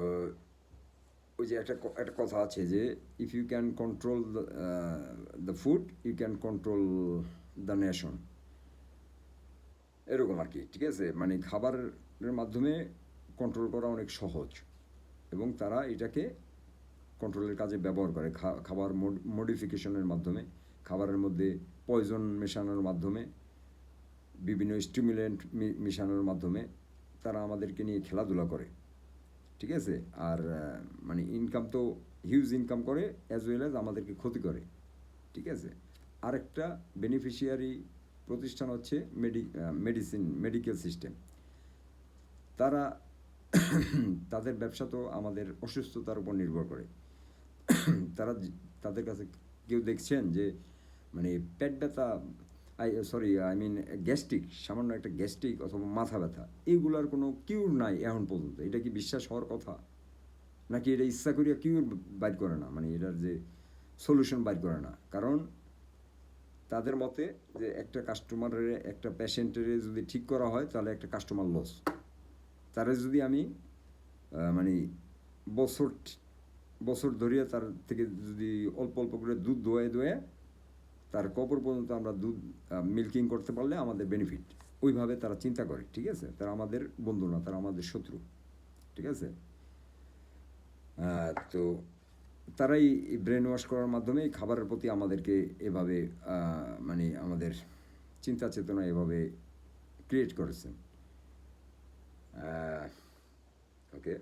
ওই যে একটা কথা আছে যে if you can control the food you can control the nation, এরকম আর কি। ঠিক আছে, মানে খাবারের মাধ্যমে কন্ট্রোল করা অনেক সহজ, এবং তারা এটাকে কন্ট্রোলের কাজে ব্যবহার করে খাবার মডিফিকেশনের মাধ্যমে, খাবারের মধ্যে পয়জন মেশানোর মাধ্যমে, বিভিন্ন স্টিমুলেন্ট মেশানোর মাধ্যমে তারা আমাদেরকে নিয়ে খেলাধুলা করে। ঠিক আছে, আর মানে ইনকাম তো হিউজ ইনকাম করে, অ্যাজ ওয়েল অ্যাজ আমাদেরকে ক্ষতি করে। ঠিক আছে, আরেকটা বেনিফিশিয়ারি প্রতিষ্ঠান হচ্ছে মেডিকেল সিস্টেম। তারা তাদের ব্যবসা তো আমাদের অসুস্থতার উপর নির্ভর করে। তারা তাদের কাছে কেউ দেখছেন যে মানে পেট ব্যথা, আই মিন গ্যাস্ট্রিক, সামান্য একটা গ্যাস্ট্রিক অথবা মাথা ব্যথা, এইগুলার কোনো কিউর নাই এখন পর্যন্ত? এটা কি বিশ্বাস হওয়ার কথা? নাকি এটা ইচ্ছা করিয়া কিউর বাইর করে না, মানে এটার যে সলিউশন বাইর করে না? কারণ তাদের মতে যে একটা কাস্টমারের, একটা পেশেন্টের যদি ঠিক করা হয় তাহলে একটা কাস্টমার লস। তারা যদি আমি মানে বছর বছর ধরিয়া তার থেকে যদি অল্প অল্প করে দুধ দোয়ে তার কবর পর্যন্ত আমরা দুধ মিল্কিং করতে পারলে আমাদের বেনিফিট, ওইভাবে তারা চিন্তা করে। ঠিক আছে, তারা আমাদের বন্ধু না, তারা আমাদের শত্রু। ঠিক আছে, তো তারাই ব্রেন ওয়াশ করার মাধ্যমে খাবারের প্রতি আমাদেরকে এভাবে মানে আমাদের চিন্তা চেতনা এভাবে ক্রিয়েট করেছেন। ওকে,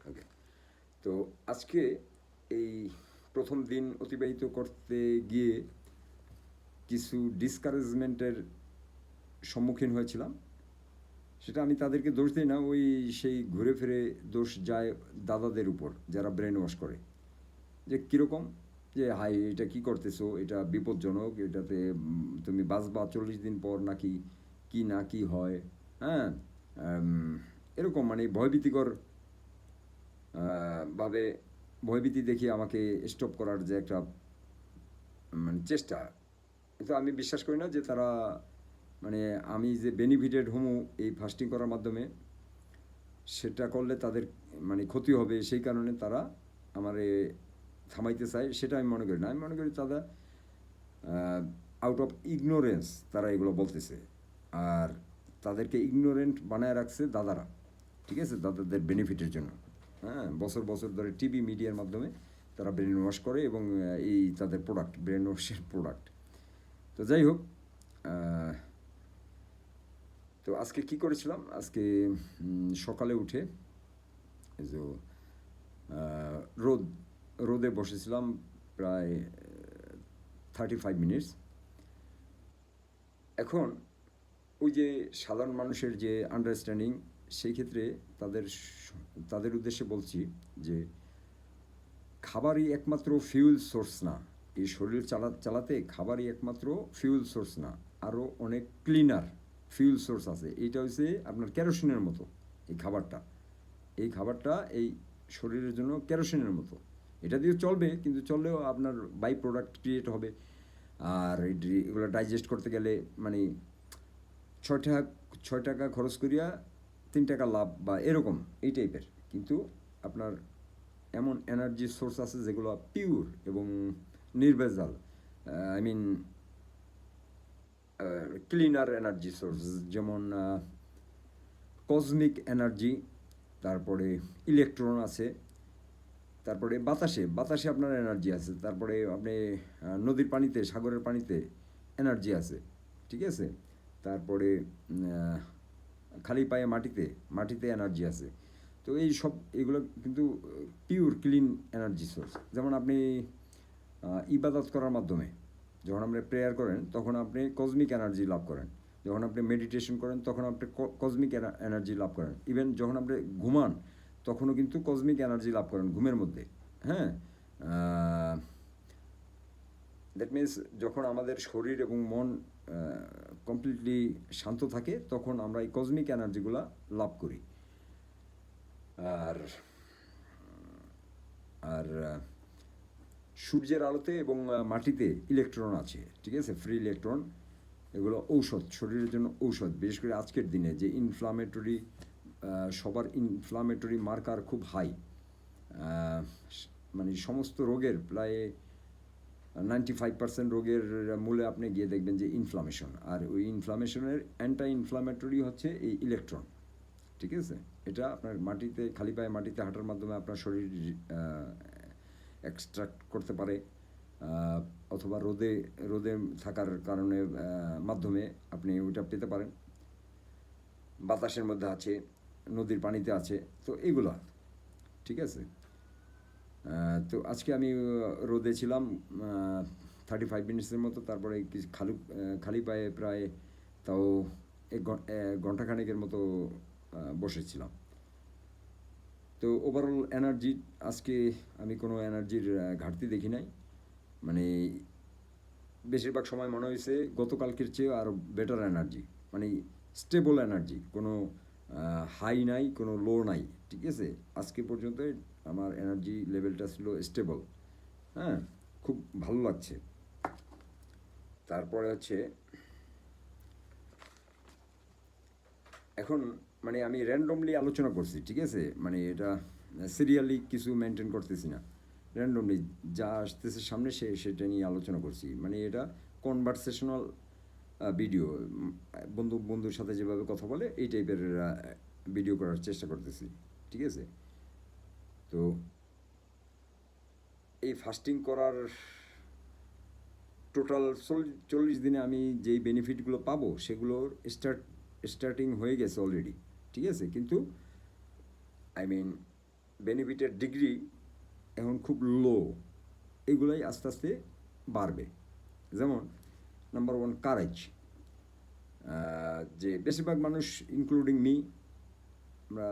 ওকে। তো আজকে এই প্রথম দিন অতিবাহিত করতে গিয়ে কিছু ডিসকারেজমেন্টের সম্মুখীন হয়েছিলাম। সেটা আমি তাদেরকে দোষ দিই না, ওই সেই ঘুরে ফিরে দোষ যায় দাদাদের উপর যারা ব্রেন ওয়াশ করে। যে কীরকম, যে হাই এটা কি করতেছো, এটা বিপজ্জনক, এটাতে তুমি বাঁচবা 40 দিন পর, নাকি কি না কি হয়, হ্যাঁ, এরকম মানে ভয়ভীতিকর ভাবে ভয়ভীতি দেখিয়ে আমাকে স্টপ করার যে একটা মানে চেষ্টা। কিন্তু আমি বিশ্বাস করি না যে তারা মানে আমি যে বেনিফিটেড হমু এই ফাস্টিং করার মাধ্যমে, সেটা করলে তাদের মানে ক্ষতি হবে, সেই কারণে তারা আমারে থামাইতে চায়, সেটা আমি মনে করি না। আমি মনে করি তারা আউট অফ ইগনোরেন্স তারা এগুলো বলতেছে, আর তাদেরকে ইগনোরেন্ট বানায় রাখছে দাদারা। ঠিক আছে, দাদাদের বেনিফিটের জন্য। হ্যাঁ, বছর বছর ধরে টিভি মিডিয়ার মাধ্যমে তারা ব্রেন ওয়াশ করে, এবং এই তাদের প্রোডাক্ট, ব্রেন ওয়াশের প্রোডাক্ট। তো যাই হোক, তো আজকে কি করেছিলাম, আজকে সকালে উঠে যে রোদে বসেছিলাম প্রায় 35 মিনিটস। এখন ওই যে সাধারণ মানুষের যে আন্ডারস্ট্যান্ডিং, সেই ক্ষেত্রে তাদের উদ্দেশ্যে বলছি যে খাবারই একমাত্র ফিউল সোর্স না, এই শরীর চালাতে খাবারই একমাত্র ফিউল সোর্স না, আরও অনেক ক্লিনার ফিউল সোর্স আছে। এইটা হচ্ছে আপনার কেরোসিনের মতো। এই খাবারটা এই শরীরের জন্য কেরোসিনের মতো। এটা দিয়ে চলবে, কিন্তু চললেও আপনার বাই প্রোডাক্ট ক্রিয়েট হবে। আর এগুলো ডাইজেস্ট করতে গেলে মানে 6 টাকা খরচ করিয়া 3 টাকা লাভ, বা এরকম এই টাইপের। কিন্তু আপনার এমন এনার্জি সোর্স আছে যেগুলো পিওর এবং নির্ভেজাল, I mean cleaner energy source, যেমন কসমিক এনার্জি, তারপরে ইলেকট্রন আছে, তারপরে বাতাসে আপনার এনার্জি আছে, তারপরে আপনি নদীর পানিতে, সাগরের পানিতে এনার্জি আছে। ঠিক আছে, তারপরে খালি পায়ে মাটিতে এনার্জি আছে। তো এগুলো কিন্তু পিওর ক্লিন এনার্জি সোর্স। যেমন আপনি ইবাদত করার মাধ্যমে যখন আপনি প্রেয়ার করেন তখন আপনি কসমিক এনার্জি লাভ করেন, যখন আপনি মেডিটেশন করেন তখন আপনি কসমিক এনার্জি লাভ করেন, ইভেন যখন আপনি ঘুমান তখনও কিন্তু কসমিক এনার্জি লাভ করেন ঘুমের মধ্যে। হ্যাঁ, দ্যাট মিনস যখন আমাদের শরীর এবং মন কমপ্লিটলি শান্ত থাকে তখন আমরা এই কসমিক এনার্জিগুলো লাভ করি। আর আর সূর্যের আলোতে এবং মাটিতে ইলেকট্রন আছে। ঠিক আছে, ফ্রি ইলেকট্রন। এগুলো ঔষধ, শরীরের জন্য ঔষধ। বিশেষ করে আজকের দিনে যে ইনফ্লামেটরি, সবার ইনফ্লামেটরি মার্কার খুব হাই। মানে সমস্ত রোগের প্রায় 95% রোগের মূলে আপনি গিয়ে দেখবেন যে ইনফ্লামেশন। আর ওই ইনফ্লামেশনের অ্যান্টি ইনফ্লামেটরি হচ্ছে এই ইলেকট্রন। ঠিক আছে, এটা আপনার মাটিতে, খালি পায়ে মাটিতে হাঁটার মাধ্যমে আপনার শরীর এক্সট্রাক্ট করতে পারে, অথবা রোদে রোদে থাকার কারণে মাধ্যমে আপনি ওইটা পেতে পারেন। বাতাসের মধ্যে আছে, নদীর পানিতে আছে, তো এগুলা ঠিক আছে। তো আজকে আমি রোদে ছিলাম 35 মিনিটসের মতো, তারপরে খালি পায়ে প্রায় তাও ঘন্টাখানেকের মতো বসেছিলাম। তো ওভারঅল এনার্জি, আজকে আমি কোনো এনার্জির ঘাটতি দেখি নাই। মানে বেশিরভাগ সময় মনে হয়েছে গতকালকের চেয়ে আরও বেটার এনার্জি, মানে স্টেবল এনার্জি, কোনো হাই নাই, কোনো লো নাই। ঠিক আছে, আজকে পর্যন্ত আমার এনার্জি লেভেলটা ছিল স্টেবল। হ্যাঁ, খুব ভালো লাগছে। তারপরে হচ্ছে এখন মানে আমি র্যান্ডমলি আলোচনা করছি, ঠিক আছে, মানে এটা সিরিয়ালি কিছু মেনটেন করতেছি না, র্যান্ডমলি যা আসতেছে সামনে সেটা নিয়ে আলোচনা করছি। মানে এটা কনভারসেশনাল ভিডিও, বন্ধুর সাথে যেভাবে কথা বলে এই টাইপের ভিডিও করার চেষ্টা করতেছি। ঠিক আছে, তো এই ফাস্টিং করার টোটাল 40 দিনে আমি যেই বেনিফিটগুলো পাবো সেগুলোর স্টার্টিং হয়ে গেছে অলরেডি। ঠিক আছে, কিন্তু আই মিন বেনিফিটের ডিগ্রি এখন খুব লো, এগুলাই আস্তে আস্তে বাড়বে। যেমন নাম্বার 1, কারেজ। যে বেশিরভাগ মানুষ ইনক্লুডিং মি, আমরা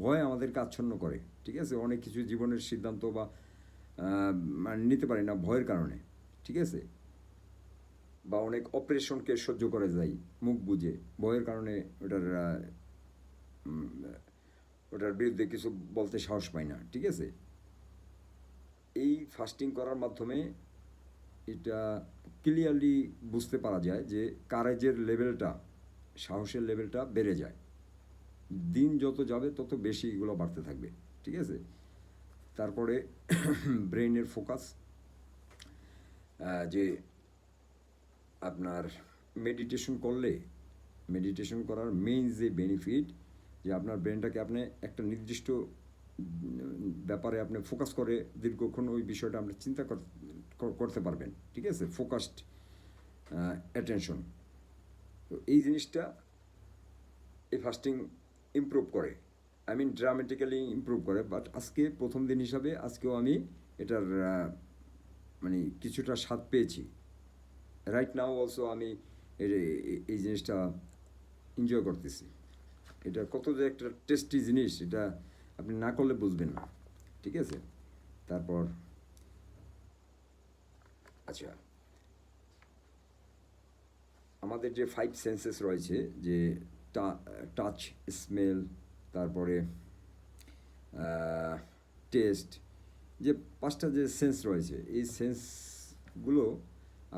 ভয় আমাদেরকে আচ্ছন্ন করে। ঠিক আছে, অনেক কিছু জীবনের সিদ্ধান্ত বা নিতে পারি না ভয়ের কারণে। ঠিক আছে, বা অনেক অপারেশনকে সহ্য করে যাই মুখ বুঝে, ভয়ের কারণে ওটার বিরুদ্ধে কিছু বলতে সাহস পাই না। ঠিক আছে, এই ফাস্টিং করার মাধ্যমে এটা ক্লিয়ারলি বুঝতে পারা যায় যে কারেজের লেভেলটা, সাহসের লেভেলটা বেড়ে যায়। দিন যত যাবে তত বেশি এগুলো বাড়তে থাকবে। ঠিক আছে, তারপরে ব্রেইনের ফোকাস, যে আপনার মেডিটেশন করলে, মেডিটেশন করার মেইন যে বেনিফিট, যে আপনার ব্রেনটাকে আপনি একটা নির্দিষ্ট ব্যাপারে আপনি ফোকাস করে দীর্ঘক্ষণ ওই বিষয়টা আপনি চিন্তা করতে পারবেন। ঠিক আছে, ফোকাসড অ্যাটেনশন। তো এই জিনিসটা এই ফাস্টিং ইমপ্রুভ করে, আই মিন ড্রামেটিক্যালি ইমপ্রুভ করে। বাট আজকে প্রথম দিন হিসাবে আজকেও আমি এটার মানে কিছুটা স্বাদ পেয়েছি। রাইট নাও অলসো আমি এই জিনিসটা এনজয় করতেছি। এটা কত যে একটা টেস্টি জিনিস, এটা আপনি না করলে বুঝবেন না। ঠিক আছে, তারপর আচ্ছা, আমাদের যে 5 সেন্সেস রয়েছে, যে টাচ, স্মেল, তারপরে টেস্ট, যে 5টা যে সেন্স রয়েছে, এই সেন্সগুলো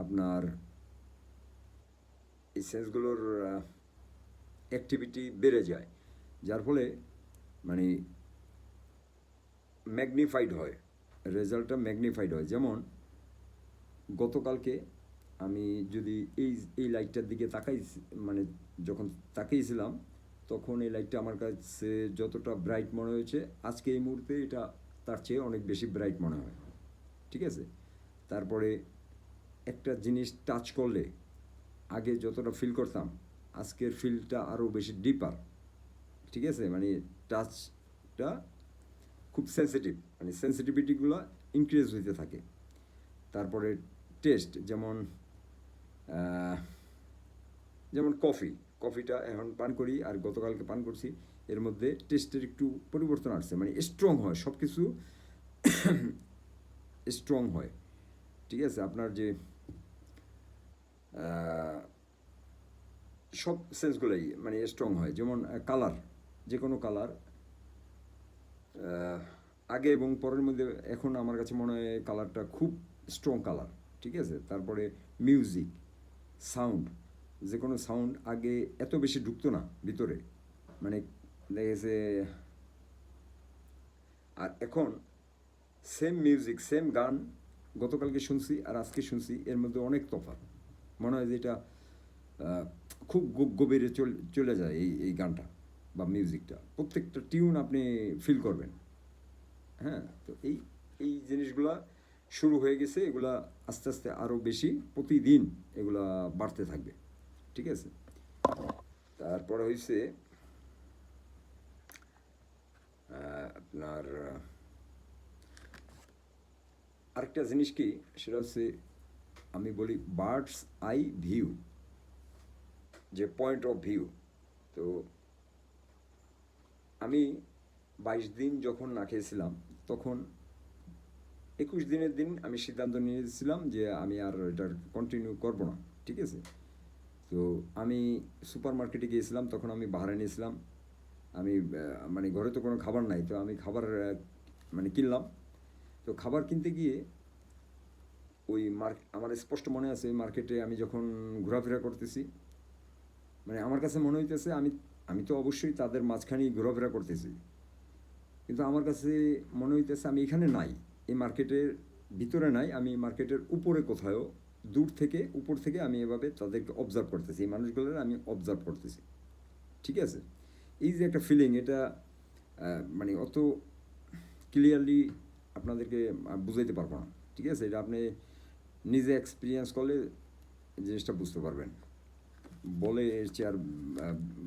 আপনার, এই সেন্সগুলোর অ্যাক্টিভিটি বেড়ে যায়, যার ফলে মানে ম্যাগনিফাইড হয়, রেজাল্টটা ম্যাগনিফাইড হয়। যেমন গতকালকে আমি যদি এই লাইটটার দিকে মানে যখন তাকিয়েছিলাম, তখন এই লাইটটা আমার কাছে যতটা ব্রাইট মনে হয়েছে, আজকে এই মুহূর্তে এটা তার চেয়ে অনেক বেশি ব্রাইট মনে হয়। ঠিক আছে, তারপরে একটা জিনিস টাচ করলে আগে যতটা ফিল করতাম, আজকের ফিলটা আরও বেশি ডিপার। ঠিক আছে, মানে টাচটা খুব সেন্সিটিভ, মানে সেন্সিটিভিটিগুলো ইনক্রিজ হইতে থাকে। তারপরে টেস্ট, যেমন কফিটা এখন পান করি আর গতকালকে পান করছি, এর মধ্যে টেস্টের একটু পরিবর্তন আসছে, মানে স্ট্রং হয়, সব কিছু স্ট্রং হয়। ঠিক আছে, আপনার যে সব সেন্সগুলোই মানে স্ট্রং হয়। যেমন কালার, যে কোনো কালার আগে এবং পরের মধ্যে এখন আমার কাছে মনে হয় কালারটা খুব স্ট্রং কালার। ঠিক আছে, তারপরে মিউজিক, সাউন্ড, যে কোনো সাউন্ড আগে এত বেশি ঢুকতো না ভিতরে, মানে দেখা গেছে। আর এখন সেম মিউজিক, সেম গান গতকালকে শুনছি আর আজকে শুনছি, এর মধ্যে অনেক তফাৎ। মনে হয় যে এটা আহ, খুব গভীরে চলে যায় এই গানটা বা মিউজিকটা, প্রত্যেকটা টিউন আপনি ফিল করবেন। হ্যাঁ, তো এই এই জিনিসগুলা শুরু হয়ে গেছে, এগুলা আস্তে আস্তে আরও বেশি প্রতিদিন এগুলা বাড়তে থাকবে। ঠিক আছে। তারপরে হয়েছে আপনার আরেকটা জিনিস কি, সেটা হচ্ছে আমি বলি বার্ডস আই ভিউ, যে পয়েন্ট অফ ভিউ। তো আমি 22 দিন যখন না খেয়েছিলাম, তখন 21 দিনের দিন আমি সিদ্ধান্ত নিয়েছিলাম যে আমি আর এটার কন্টিনিউ করব না। ঠিক আছে। তো আমি সুপার মার্কেটে গিয়েছিলাম, তখন আমি বাহারাইনে ছিলাম। আমি মানে ঘরে তো কোনো খাবার নাই, তো আমি খাবার মানে কিনলাম। তো খাবার কিনতে গিয়ে ওই আমার স্পষ্ট মনে আছে, ওই মার্কেটে আমি যখন ঘোরাফেরা করতেছি, মানে আমার কাছে মনে হইতেছে আমি আমি তো অবশ্যই তাদের মাঝখানেই ঘোরাফেরা করতেছি, কিন্তু আমার কাছে মনে হইতেছে আমি এখানে নাই, এই মার্কেটের ভিতরে নাই, আমি মার্কেটের উপরে কোথাও, দূর থেকে উপর থেকে আমি এভাবে তাদেরকে অবজার্ভ করতেছি, এই মানুষগুলোর আমি অবজার্ভ করতেছি। ঠিক আছে। এই যে একটা ফিলিং, এটা মানে অত ক্লিয়ারলি আপনাদেরকে বুঝাইতে পারবো না। ঠিক আছে, এটা আপনি নিজে এক্সপিরিয়েন্স করলে জিনিসটা বুঝতে পারবেন, বলে এর চেয়ে আর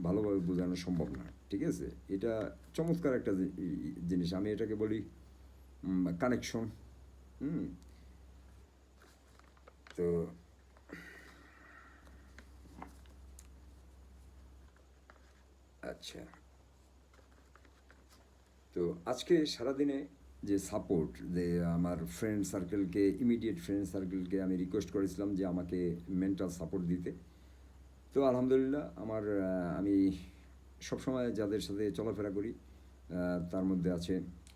ভালোভাবে বোঝানো সম্ভব না। ঠিক আছে। এটা চমৎকার একটা জিনিস, আমি এটাকে বলি কানেকশন। হুম। তো আচ্ছা, তো আজকে সারাদিনে যে সাপোর্ট, যে আমার ফ্রেন্ড সার্কেলকে, ইমিডিয়েট ফ্রেন্ড সার্কেলকে আমি রিকোয়েস্ট করেছিলাম যে আমাকে মেন্টাল সাপোর্ট দিতে। তো আলহামদুলিল্লাহ, আমার আমি সবসময় যাদের সাথে চলাফেরা করি, তার মধ্যে আছে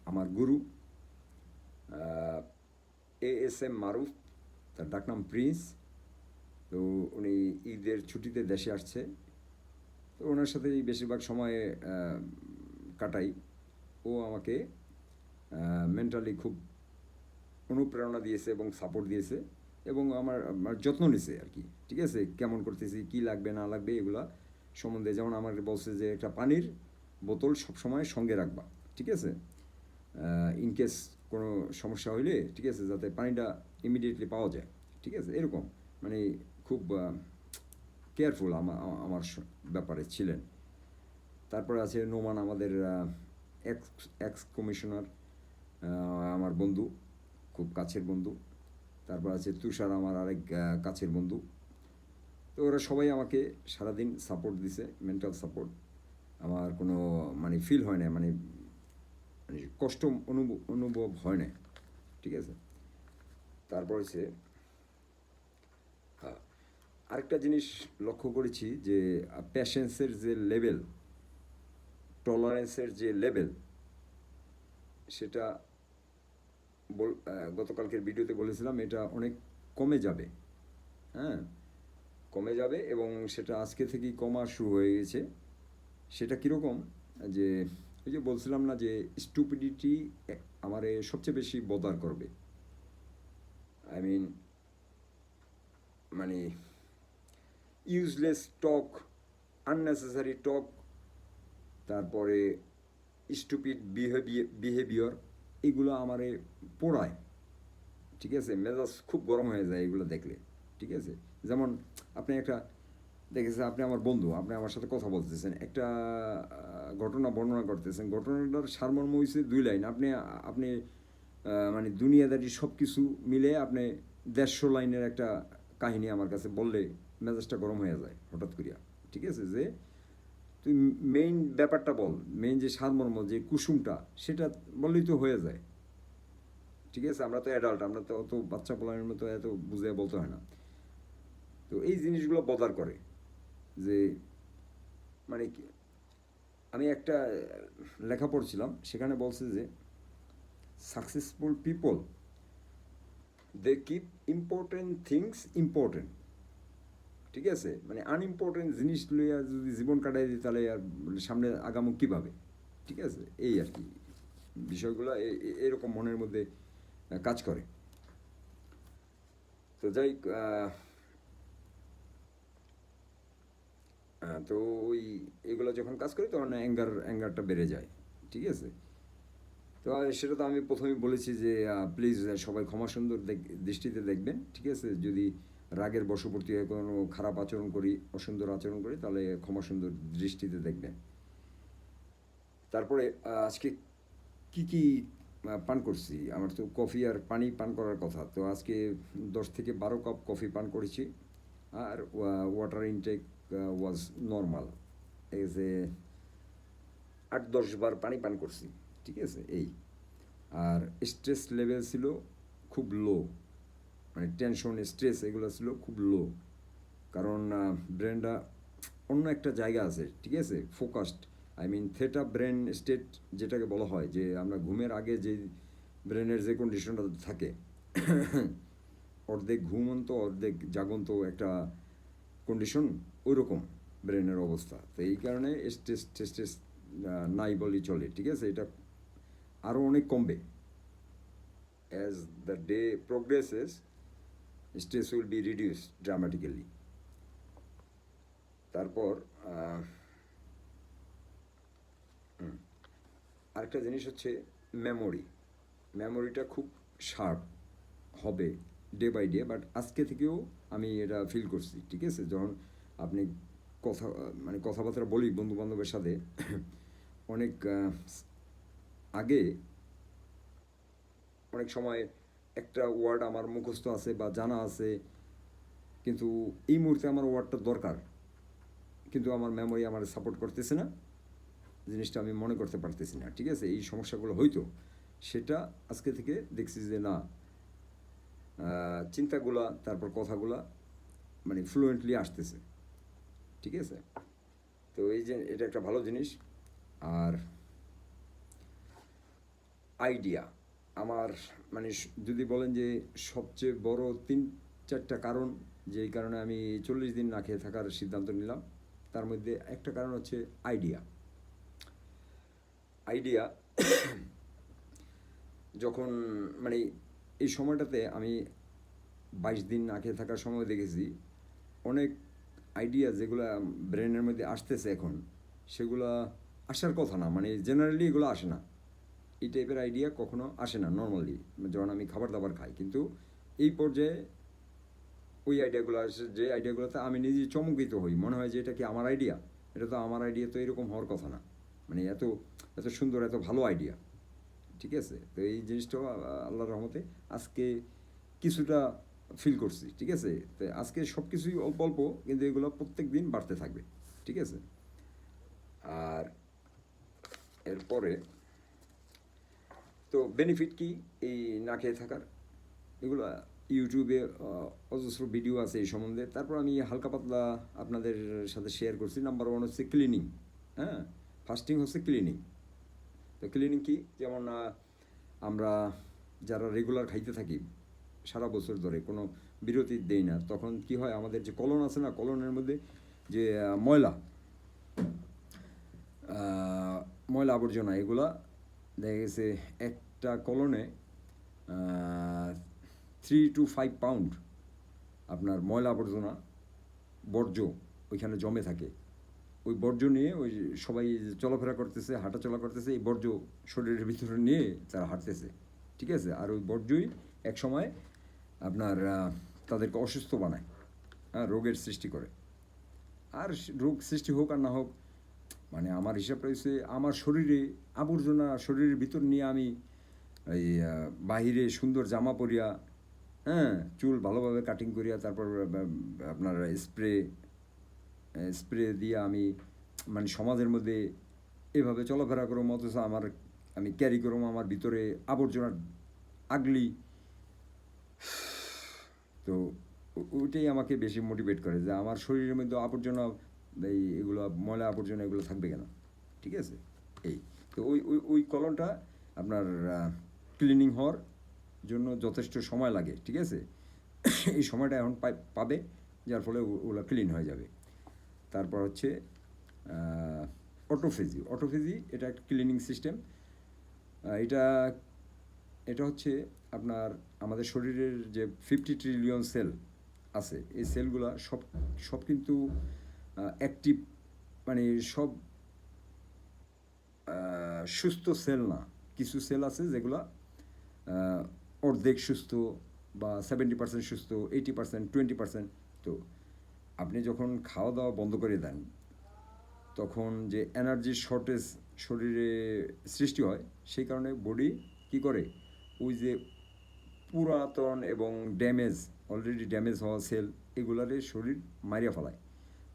আমার গুরু ASM মারুফ, তার ডাকনাম প্রিন্স। তো উনি ঈদের ছুটিতে দেশে আসছে, তো ওনার সাথেই বেশিরভাগ সময় কাটাই। ও আমাকে মেন্টালি খুব অনুপ্রেরণা দিয়েছে এবং সাপোর্ট দিয়েছে, এবং আমার যত্ন নিছে আর কি। ঠিক আছে, কেমন করতেছি, কি লাগবে না লাগবে এগুলা সম্বন্ধে, যেমন আমাকে বলছে যে একটা পানির বোতল সবসময় সঙ্গে রাখবা। ঠিক আছে, ইনকেস কোনো সমস্যা হইলে, ঠিক আছে, যাতে পানিটা ইমিডিয়েটলি পাওয়া যায়। ঠিক আছে, এরকম মানে খুব কেয়ারফুল আমার ব্যাপারে ছিলেন। তারপরে আছে নোমান, আমাদের এক্স এক্স কমিশনার, আমার বন্ধু, খুব কাছের বন্ধু। তারপর আছে তুষার, আমার আরেক কাছের বন্ধু। তো ওরা সবাই আমাকে সারাদিন সাপোর্ট দিছে, মেন্টাল সাপোর্ট। আমার কোনো মানে ফিল হয় না, মানে মানে কষ্ট অনুভব হয় না। ঠিক আছে। তারপর হচ্ছে আরেকটা জিনিস লক্ষ্য করেছি, যে প্যাশেন্সের যে লেভেল, টলারেন্সের যে লেভেল, সেটা গতকালকের ভিডিওতে বলেছিলাম, এটা অনেক কমে যাবে। হ্যাঁ, কমে যাবে, এবং সেটা আজকে থেকেই কমা শুরু হয়ে গেছে। সেটা কীরকম, যে ওই যে বলছিলাম না যে স্টুপিডিটি আমারে সবচেয়ে বেশি বদার করবে। আই মিন, মানে ইউজলেস টক, আননেসেসারি টক, তারপরে স্টুপিড বিহেভিয়ার, এগুলো আমারে পোড়ায়। ঠিক আছে, মেজাজ খুব গরম হয়ে যায় এগুলো দেখলে। ঠিক আছে, যেমন আপনি একটা দেখেছেন, আপনি আমার বন্ধু, আপনি আমার সাথে কথা বলতেছেন, একটা ঘটনা বর্ণনা করতেছেন, ঘটনাটার সারমর্ম হয়েছে 2 লাইন, আপনি আপনি মানে দুনিয়াদারি সব কিছু মিলে আপনি 150 লাইনের একটা কাহিনী আমার কাছে বললে মেজাজটা গরম হয়ে যায় হঠাৎ করিয়া। ঠিক আছে, যে তুই মেইন ব্যাপারটা বল, মেইন যে সারমর্ম, যে কুসুমটা, সেটা বললেই তো হয়ে যায়। ঠিক আছে, আমরা তো অ্যাডাল্ট, আমরা তো অত বাচ্চা পোলার মতো এত বুঝে বলতে হয় না। তো এই জিনিসগুলো বদার করে, যে মানে আমি একটা লেখা পড়ছিলাম, সেখানে বলছে যে successful people, they keep important things important, ঠিক আছে, মানে আনইম্পর্টেন্ট জিনিস লইয়া যদি জীবন কাটাই দিই তাহলে আর সামনে আগামো কীভাবে, ঠিক আছে, এই আর কি বিষয়গুলো এরকম মনের মধ্যে কাজ করে। তো যাই তো ওই এগুলো যখন কাজ করি তখন অ্যাঙ্গারটা বেড়ে যায়, ঠিক আছে। তো সেটা তো আমি প্রথমেই বলেছি যে প্লিজ সবাই ক্ষমা সুন্দর দৃষ্টিতে দেখবেন, ঠিক আছে। যদি রাগের বশবর্তী হয়ে কোনো খারাপ আচরণ করি, অসুন্দর আচরণ করি, তাহলে ক্ষমা সুন্দর দৃষ্টিতে দেখবেন। তারপরে আজকে কি কি পান করছি, আমার তো কফি আর পানি পান করার কথা, তো আজকে 10 থেকে 12 কাপ কফি পান করেছি। আর ওয়াটার ইনটেক ওয়াজ নর্মাল, এই যে 8-10 বার পানি পান করছি, ঠিক আছে এই। আর স্ট্রেস লেভেল ছিল খুব লো, মানে টেনশন স্ট্রেস এগুলো ছিল খুব লো, কারণ ব্রেনটা অন্য একটা জায়গা আছে, ঠিক আছে, focused, I mean theta brain state যেটাকে বলা হয়, যে আমরা ঘুমের আগে যে ব্রেনের যে কন্ডিশনটা থাকে অর্ধেক ঘুমন্ত অর্ধেক জাগন্ত একটা কন্ডিশন, ওই রকম ব্রেনের অবস্থা। তো এই কারণে স্ট্রেস টেস্টেস নাই বলেই চলে, ঠিক আছে। এটা আরও অনেক কমবে, as the day progresses stress will be reduce dramatically. তারপর আরেকটা জিনিস হচ্ছে মেমোরিটা খুব শার্প হবে ডে বাই ডে, বাট আজকে থেকেও আমি এটা ফিল করছি, ঠিক আছে। যখন আপনি কথাবার্তা বলি বন্ধুবান্ধবের সাথে অনেক আগে অনেক সময় একটা ওয়ার্ড আমার মুখস্থ আছে বা জানা আছে, কিন্তু এই মুহূর্তে আমার ওয়ার্ডটা দরকার, কিন্তু আমার মেমোরি আমার সাপোর্ট করতেছে না, জিনিসটা আমি মনে করতে পারতেছি না, ঠিক আছে। এই সমস্যাগুলো হয়তো সেটা আজকে থেকে দেখছি যে না, চিন্তাগুলা তারপর কথাগুলা মানে ফ্লুয়েন্টলি আসতেছে, ঠিক আছে। তো এই যে এটা একটা ভালো জিনিস। আর আইডিয়া আমার মানে যদি বলেন যে সবচেয়ে বড় 3-4টা কারণ যেই কারণে আমি 40 দিন না খেয়ে থাকার সিদ্ধান্ত নিলাম, তার মধ্যে একটা কারণ হচ্ছে আইডিয়া যখন মানে এই সময়টাতে আমি 22 দিন না খেয়ে থাকার সময় দেখেছি অনেক আইডিয়া যেগুলো ব্রেনের মধ্যে আসতেছে এখন, সেগুলো আসার কথা না, মানে জেনারেলি এগুলো আসে না, এই টাইপের আইডিয়া কখনো আসে না নর্মালি যখন আমি খাবার দাবার খাই। কিন্তু এই পর্যায়ে ওই আইডিয়াগুলো আসে, যে আইডিয়াগুলোতে আমি নিজে চমকিত হই, মনে হয় যে এটা কি আমার আইডিয়া, এটা তো আমার আইডিয়া, তো এরকম হওয়ার কথা না, মানে এত এত সুন্দর এত ভালো আইডিয়া, ঠিক আছে। তো এই জিনিসটাও আল্লাহর রহমতে আজকে কিছুটা ফিল করছি, ঠিক আছে। তো আজকে সব কিছুই অল্প অল্প, কিন্তু এগুলো প্রত্যেক দিন বাড়তে থাকবে, ঠিক আছে। আর এরপরে তো বেনিফিট কি এই না খেয়ে থাকার, এগুলো ইউটিউবে অজস্র ভিডিও আছে এই সম্বন্ধে। তারপর আমি হালকা পাতলা আপনাদের সাথে শেয়ার করছি। নাম্বার 1 হচ্ছে ক্লিনিং, হ্যাঁ, ফাস্টিং হচ্ছে ক্লিনিং। তো ক্লিনিং কি, যেমন আমরা যারা রেগুলার খাইতে থাকি সারা বছর ধরে কোনো বিরতি দেই না, তখন কি হয়, আমাদের যে কলন আছে না, কলনের মধ্যে যে ময়লা আবর্জনা এগুলা দেখা গেছে একটা কলনে 3 to 5 পাউন্ড আপনার ময়লা আবর্জনা বর্জ্য ওইখানে জমে থাকে। ওই বর্জ্য নিয়ে ওই সবাই চলাফেরা করতেছে, হাঁটাচলা করতেছে, এই বর্জ্য শরীরের ভিতরে নিয়ে তারা হাঁটতেছে, ঠিক আছে। আর ওই বর্জ্যই এক সময় আপনার তাদেরকে অসুস্থ বানায়, হ্যাঁ, রোগের সৃষ্টি করে। আর রোগ সৃষ্টি হোক আর না হোক, মানে আমার হিসাবটা হচ্ছে আমার শরীরে আবর্জনা শরীরের ভিতর নিয়ে আমি এই বাহিরে সুন্দর জামা পরিয়া, হ্যাঁ, চুল ভালোভাবে কাটিং করিয়া, তারপর আপনার স্প্রে দিয়ে আমি মানে সমাজের মধ্যে এভাবে চলাফেরা করবো, অথচ আমি ক্যারি করবো আমার ভিতরে আবর্জনা আগলি। তো ওইটাই আমাকে বেশি মোটিভেট করে যে আমার শরীরের মধ্যে আবর্জনা এগুলো ময়লা আবর্জনা এগুলো থাকবে কেন, ঠিক আছে এই। তো ওই কলনটা আপনার ক্লিনিং হওয়ার জন্য যথেষ্ট সময় লাগে, ঠিক আছে। এই সময়টা এখন পাবে যার ফলে ওগুলো ক্লিন হয়ে যাবে। তারপর হচ্ছে অটোফেজি। অটোফেজি এটা একটা ক্লিনিং সিস্টেম। এটা এটা হচ্ছে আপনার আমাদের শরীরের যে 50 ট্রিলিয়ন সেল আছে, এই সেলগুলো সব সব কিন্তু অ্যাক্টিভ, মানে সব সুস্থ সেল না। কিছু সেল আছে যেগুলো অর্ধেক সুস্থ বা 70% সুস্থ, 80%, 20%। তো আপনি যখন খাওয়া দাওয়া বন্ধ করে দেন, তখন যে এনার্জির শর্টেজ শরীরে সৃষ্টি হয়, সেই কারণে বডি কী করে, ওই যে পুরাতন এবং ড্যামেজ, অলরেডি ড্যামেজ হওয়া সেল, এগুলারে শরীর মাইরা ফেলায়।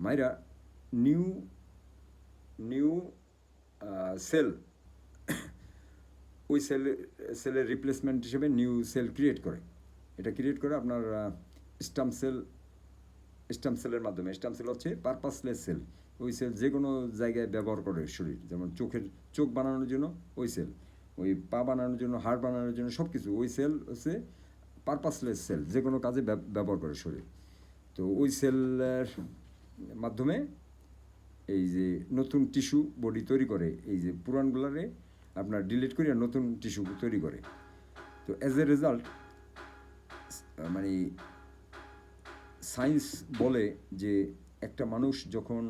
মাইরা নিউ নিউ সেল, ওই সেলের রিপ্লেসমেন্ট হিসেবে নিউ সেল ক্রিয়েট করে। এটা ক্রিয়েট করে আপনার স্টাম সেলের মাধ্যমে। স্টাম সেল হচ্ছে পারপাসলেস সেল। ওই সেল যে কোনো জায়গায় ব্যবহার করে শরীর, যেমন চোখ বানানোর জন্য ওই সেল, ওই পা বানানোর জন্য, হাড় বানানোর জন্য, সব কিছু ওই সেল হচ্ছে পারপাসলেস সেল, যে কোনো কাজে ব্যবহার করে শরীর। তো ওই সেলের মাধ্যমে এই যে নতুন টিস্যু বডি তৈরি করে, এই যে পুরানগুলারে আপনার ডিলিট করে নতুন টিস্যু তৈরি করে। তো অ্যাজ এ রেজাল্ট, মানে সায়েন্স বলে যে একটা মানুষ যখন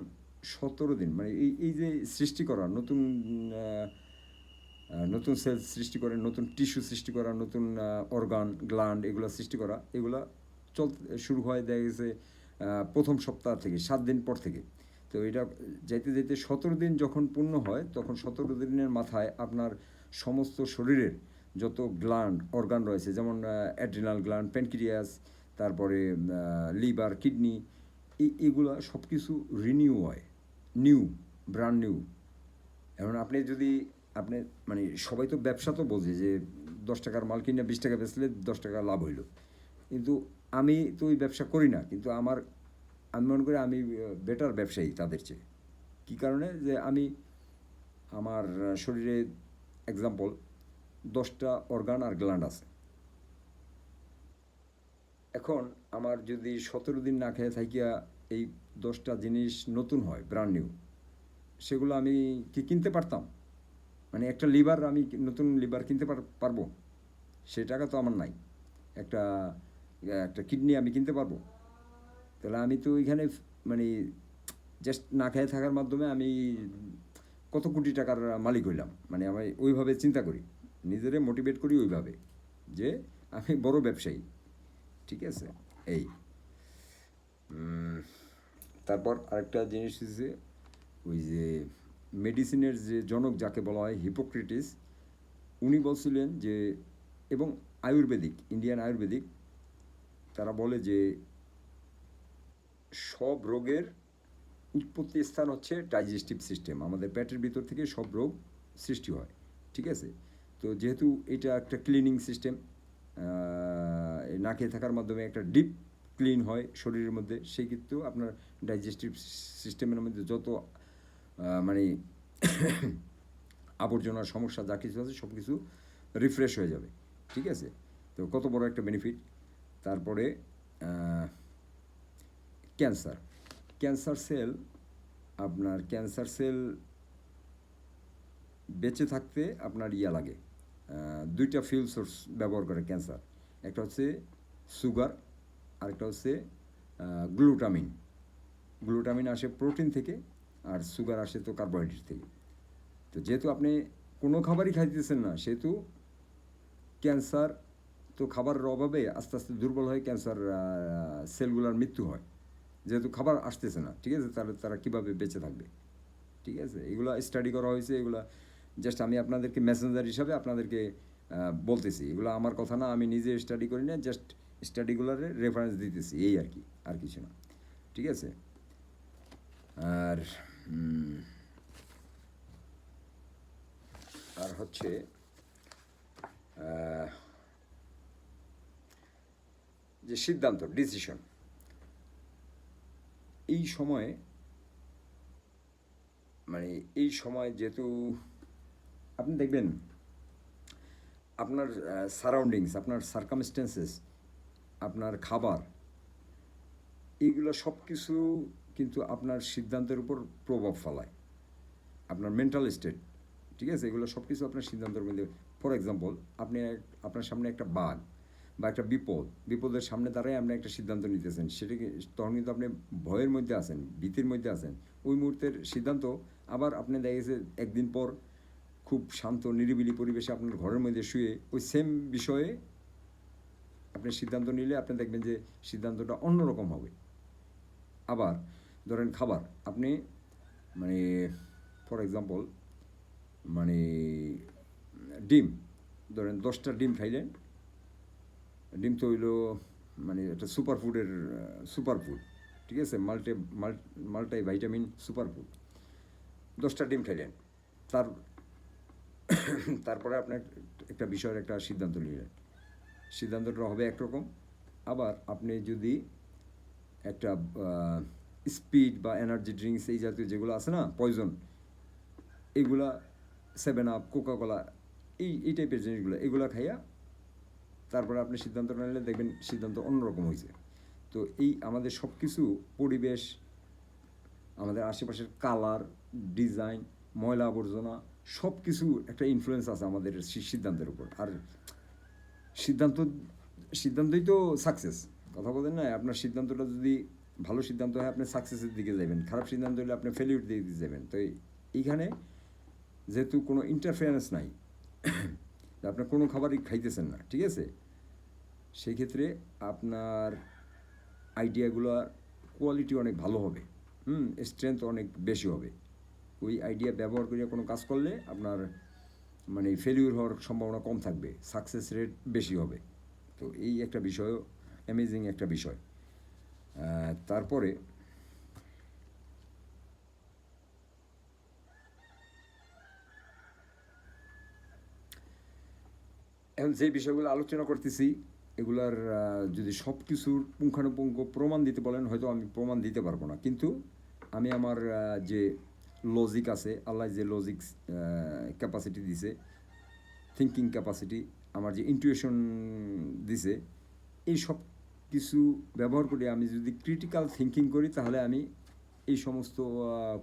17 দিন, মানে এই যে সৃষ্টি করা নতুন নতুন সেল সৃষ্টি করে, নতুন টিস্যু সৃষ্টি করা, নতুন অর্গান, গ্ল্যান্ড, এগুলো সৃষ্টি করা, এগুলো শুরু হয় দেখা গেছে প্রথম সপ্তাহ থেকে, 7 দিন পর থেকে। তো এটা যেতে যেতে 17 দিন যখন পূর্ণ হয়, তখন 17 দিনের মাথায় আপনার সমস্ত শরীরের যত গ্ল্যান্ড, অর্গান রয়েছে, যেমন অ্যাড্রিনাল গ্ল্যান্ড, প্যানক্রিয়াস, তারপরে লিভার, কিডনি, এগুলো সব কিছু রিনিউ হয়, নিউ, ব্র্যান্ড নিউ। এখন আপনি মানে সবাই তো ব্যবসা তো বোঝে যে 10 টাকার মাল কিনে 20 টাকা বেচলে 10 টাকা লাভ হইল, কিন্তু আমি তো ওই ব্যবসা করি না। কিন্তু আমি মনে করি আমি বেটার ব্যবসায়ী তাদের চেয়ে। কী কারণে? যে আমার শরীরে এক্সাম্পল 10টা অর্গান আর গ্ল্যান্ড আছে। এখন আমার যদি 17 দিন না খেয়ে থাকিয়া এই 10টা জিনিস নতুন হয়, ব্র্যান্ড নিউ, সেগুলো আমি কি কিনতে পারতাম? মানে একটা লিভার, আমি নতুন লিভার কিনতে পারবো? সেই টাকা তো আমার নাই। একটা একটা কিডনি আমি কিনতে পারবো? তাহলে আমি তো ওইখানে মানে জাস্ট না খেয়ে থাকার মাধ্যমে আমি কত কোটি টাকার মালিক হইলাম। মানে আমি ওইভাবে চিন্তা করি, নিজেরে মোটিভেট করি ওইভাবে যে আমি বড় ব্যবসায়ী। ঠিক আছে? এই তারপর আরেকটা জিনিস হচ্ছে, ওই যে মেডিসিনের যে জনক যাকে বলা হয় হিপোক্রেটিস, উনি বলছিলেন যে, এবং আয়ুর্বেদিক, ইন্ডিয়ান আয়ুর্বেদিক, তারা বলে যে সব রোগের উৎপত্তি স্থান হচ্ছে ডাইজেস্টিভ সিস্টেম। আমাদের পেটের ভিতর থেকে সব রোগ সৃষ্টি হয়। ঠিক আছে? তো যেহেতু এটা একটা ক্লিনিং সিস্টেম, না খেয়ে থাকার মাধ্যমে একটা ডিপ ক্লিন হয় শরীরের মধ্যে, সেই ক্ষেত্রেও আপনার ডাইজেস্টিভ সিস্টেমের মধ্যে যত মানে আবর্জনা, সমস্যা যা কিছু আছে সব কিছু রিফ্রেশ হয়ে যাবে। ঠিক আছে? তো কত বড় একটা বেনিফিট। তারপরে ক্যান্সার সেল, আপনার ক্যান্সার সেল বেঁচে থাকতে আপনার লাগে, 2টা ফিউল সোর্স ব্যবহার করে ক্যান্সার। একটা হচ্ছে সুগার, আরেকটা হচ্ছে গ্লুটামিন। গ্লুটামিন আসে প্রোটিন থেকে, আর সুগার আসে তো কার্বোহাইড্রেট থেকে। তো যেহেতু আপনি কোনো খাবারই খাইতেছেন না, সেহেতু ক্যান্সার তো খাবারের অভাবে আস্তে আস্তে দুর্বল হয়ে ক্যান্সার সেলগুলোর মৃত্যু হয়, যেহেতু খাবার আসতেছে না। ঠিক আছে? তাহলে তারা কীভাবে বেঁচে থাকবে? ঠিক আছে? এগুলো স্টাডি করা হয়েছে। এগুলো জাস্ট আমি আপনাদেরকে মেসেঞ্জার হিসাবে আপনাদেরকে বলতেছি, এগুলো আমার কথা না, আমি নিজে স্টাডি করি না, জাস্ট স্টাডিগুলোর রেফারেন্স দিতেছি, এই আর কি, আর কিছু না। ঠিক আছে? আর আর হচ্ছে যে সিদ্ধান্ত, ডিসিশন, এই সময়ে, মানে এই সময় যেহেতু আপনি দেখবেন আপনার সারাউন্ডিংস, আপনার সার্কামস্টেন্সেস, আপনার খাবার, এইগুলো সব কিছু কিন্তু আপনার সিদ্ধান্তের উপর প্রভাব ফেলায়, আপনার মেন্টাল স্টেট, ঠিক আছে? এগুলো সব কিছু আপনার সিদ্ধান্তের মধ্যে। ফর এক্সাম্পল, আপনি আপনার সামনে একটা বাঘ বা একটা বিপদের সামনে দাঁড়ায় আপনি একটা সিদ্ধান্ত নিতেছেন, সেটাকে তখন কিন্তু আপনি ভয়ের মধ্যে আছেন, ভীতির মধ্যে আছেন। ওই মুহূর্তের সিদ্ধান্ত আবার আপনি দেখা গেছে একদিন পর খুব শান্ত নিরিবিলি পরিবেশে আপনার ঘরের মধ্যে শুয়ে ওই সেম বিষয়ে আপনি সিদ্ধান্ত নিলে আপনি দেখবেন যে সিদ্ধান্তটা অন্যরকম হবে। আবার ধরেন খাবার, আপনি মানে ফর এক্সাম্পল মানে ডিম, ধরেন 10টা ডিম খাইলেন। ডিম তো হইলো মানে একটা সুপার ফুড, ঠিক আছে? মাল্টাই ভাইটামিন সুপার ফুড। 10টা ডিম খাইলেন, তার তারপরে আপনার একটা বিষয়ের একটা সিদ্ধান্ত নিলেন, সিদ্ধান্তটা হবে একরকম। আবার আপনি যদি একটা স্পিড বা এনার্জি ড্রিঙ্কস এই জাতীয় যেগুলো আছে না পয়জন, এগুলা 7 আপ, কোকাকোলা, এই টাইপের জিনিসগুলো, এগুলো খাইয়া তারপরে আপনি সিদ্ধান্ত নিলে দেখবেন সিদ্ধান্ত অন্যরকম হয়েছে। তো এই আমাদের সব কিছু, পরিবেশ, আমাদের আশেপাশের কালার, ডিজাইন, ময়লা আবর্জনা, সব কিছু একটা ইনফ্লুয়েন্স আছে আমাদের সিদ্ধান্তের উপর। আর সিদ্ধান্ত সিদ্ধান্তই তো সাকসেস, কথা বলেন না? আপনার সিদ্ধান্তটা যদি ভালো সিদ্ধান্ত হয় আপনি সাকসেসের দিকে যাবেন, খারাপ সিদ্ধান্ত হলে আপনি ফেলিউর দিকে যাবেন। তো এইখানে যেহেতু কোনো ইন্টারফেয়ারেন্স নাই, আপনার কোনো খাবারই খাইতেছেন না, ঠিক আছে? সেই ক্ষেত্রে আপনার আইডিয়াগুলোর কোয়ালিটি অনেক ভালো হবে, স্ট্রেংথ অনেক বেশি হবে। ওই আইডিয়া ব্যবহার করে কোনো কাজ করলে আপনার মানে ফেলিউর হওয়ার সম্ভাবনা কম থাকবে, সাকসেস রেট বেশি হবে। তো এই একটা বিষয়, অ্যামেজিং একটা বিষয়। তারপরে এখন যে বিষয়গুলো আলোচনা করতেছি, এগুলার যদি সব কিছুর পুঙ্খানুপুঙ্খ প্রমাণ দিতে বলেন, হয়তো আমি প্রমাণ দিতে পারবো না। কিন্তু আমি আমার যে লজিক আছে, আল্লাহ যে লজিক ক্যাপাসিটি দিছে, থিঙ্কিং ক্যাপাসিটি, আমার যে ইন্টুইশন দিছে, এই সব কিছু ব্যবহার করে আমি যদি ক্রিটিক্যাল থিঙ্কিং করি তাহলে আমি এই সমস্ত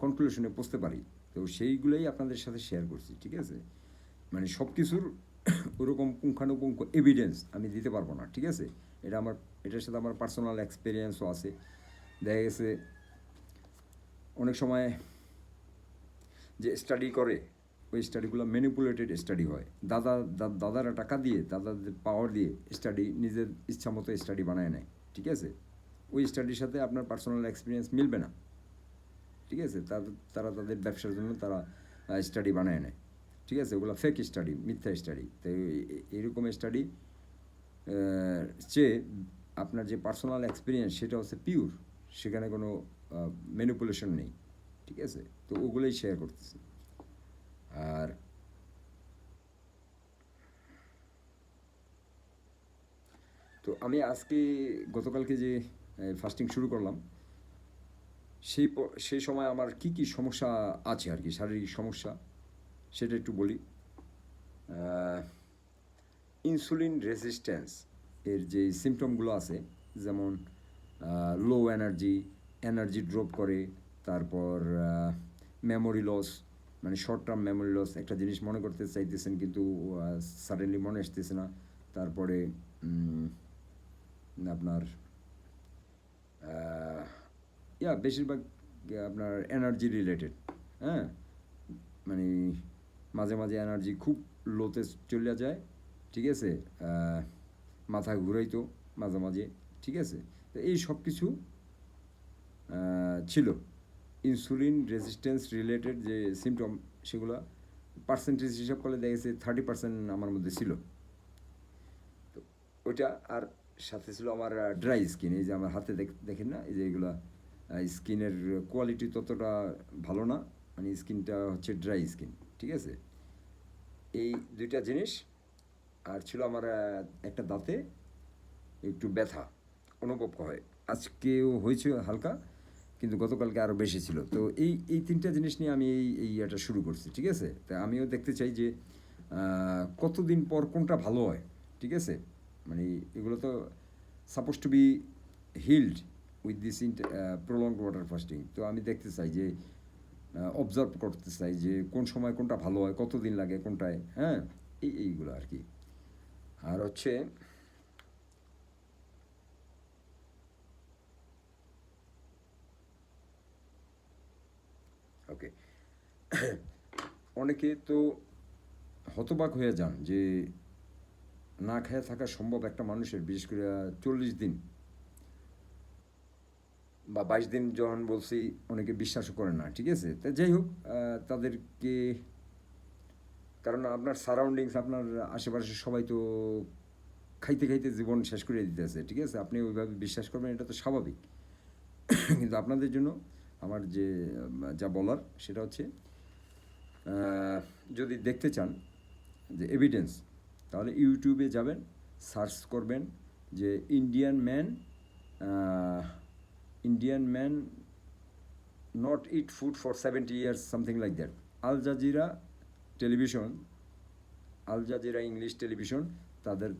কনক্লুশনে পৌঁছতে পারি। তো সেইগুলোই আপনাদের সাথে শেয়ার করছি, ঠিক আছে? মানে সব কিছুর ওরকম পুঙ্খানুপুঙ্খ এভিডেন্স আমি দিতে পারবো না, ঠিক আছে? এটার সাথে আমার পার্সোনাল এক্সপিরিয়েন্সও আছে। দেখা গেছে অনেক সময় যে স্টাডি করে, ওই স্টাডিগুলো ম্যানিপুলেটেড স্টাডি হয়। দাদারা টাকা দিয়ে, দাদাদের পাওয়ার দিয়ে স্টাডি নিজের ইচ্ছা মতো স্টাডি বানায় নেয়, ঠিক আছে? ওই স্টাডির সাথে আপনার পার্সোনাল এক্সপিরিয়েন্স মিলবে না, ঠিক আছে? তারা তাদের ব্যবসার জন্য তারা স্টাডি বানায় নেয়, ঠিক আছে? ওগুলো ফেক স্টাডি, মিথ্যা স্টাডি। তো এইরকম স্টাডি চেয়ে আপনার যে পার্সোনাল এক্সপিরিয়েন্স সেটা হচ্ছে পিওর, সেখানে কোনো ম্যানিপুলেশন নেই, ঠিক আছে? তো ওগুলোই শেয়ার করতেছি। আর তো আমি আজকে গতকালকে যে ফাস্টিং শুরু করলাম, সেই সময় আমার কি কি সমস্যা আছে আর কি, শারীরিক সমস্যা, সেটা একটু বলি। ইনসুলিন রেজিস্ট্যান্স এর যে সিমটমগুলো আছে, যেমন লো এনার্জি ড্রপ করে, তারপর মেমোরি লস, মানে শর্ট টার্ম মেমোরি লস, একটা জিনিস মনে করতে চাইতেছেন কিন্তু সাডেনলি মনে আসতেছে না। তারপরে আপনার বেশিরভাগ আপনার এনার্জি রিলেটেড, হ্যাঁ, মানে মাঝে মাঝে এনার্জি খুব লোতে চলে যায়, ঠিক আছে? মাথা ঘুরাইতো মাঝে মাঝে, ঠিক আছে? তো এই সব কিছু ছিল ইনসুলিন রেজিস্ট্যান্স রিলেটেড যে সিমটম, সেগুলো পার্সেন্টেজ হিসাব করলে দেখা গেছে 30% আমার মধ্যে ছিল। তো ওইটা, আর সাথে ছিল আমার ড্রাই স্কিন। এই যে আমার হাতে দেখেন না, এই যে এগুলো স্কিনের কোয়ালিটি ততটা ভালো না, মানে স্কিনটা হচ্ছে ড্রাই স্কিন, ঠিক আছে? এই দুইটা জিনিস। আর ছিল আমার একটা দাঁতে একটু ব্যথা অনুভব হয়, আজকেও হয়েছে হালকা, কিন্তু গতকালকে আরও বেশি ছিল। তো এই তিনটা জিনিস নিয়ে আমি এই ইয়েটা শুরু করছি, ঠিক আছে? তা আমিও দেখতে চাই যে কতদিন পর কোনটা ভালো হয়, ঠিক আছে? মানে এগুলো তো suppose to be healed with this prolonged water fasting. তো আমি দেখতে চাই যে অবজার্ভ করতে চাই যে কোন সময় কোনটা ভালো হয়, কতদিন লাগে কোনটায়, হ্যাঁ, এইগুলো আর কি। আর হচ্ছে ওকে, অনেকে তো হতবাক হয়ে যান যে না খেয়ে থাকা সম্ভব একটা মানুষের, বিশেষ করে 40 দিন বা 22 দিন যখন বলছি, অনেকে বিশ্বাসও করে না, ঠিক আছে। তা যাই হোক, তাদেরকে, কারণ আপনার সারাউন্ডিংস, আপনার আশেপাশে সবাই তো খাইতে খাইতে জীবন শেষ করে দিতেছে, ঠিক আছে, আপনি ওইভাবে বিশ্বাস করবেন, এটা তো স্বাভাবিক। কিন্তু আপনাদের জন্য আমার যে যা বলার সেটা হচ্ছে, যদি দেখতে চান যে এভিডেন্স, তাহলে ইউটিউবে যাবেন, সার্চ করবেন যে Indian man not eat food for 70 years, something like that. Al Jazeera television, Al Jazeera English television,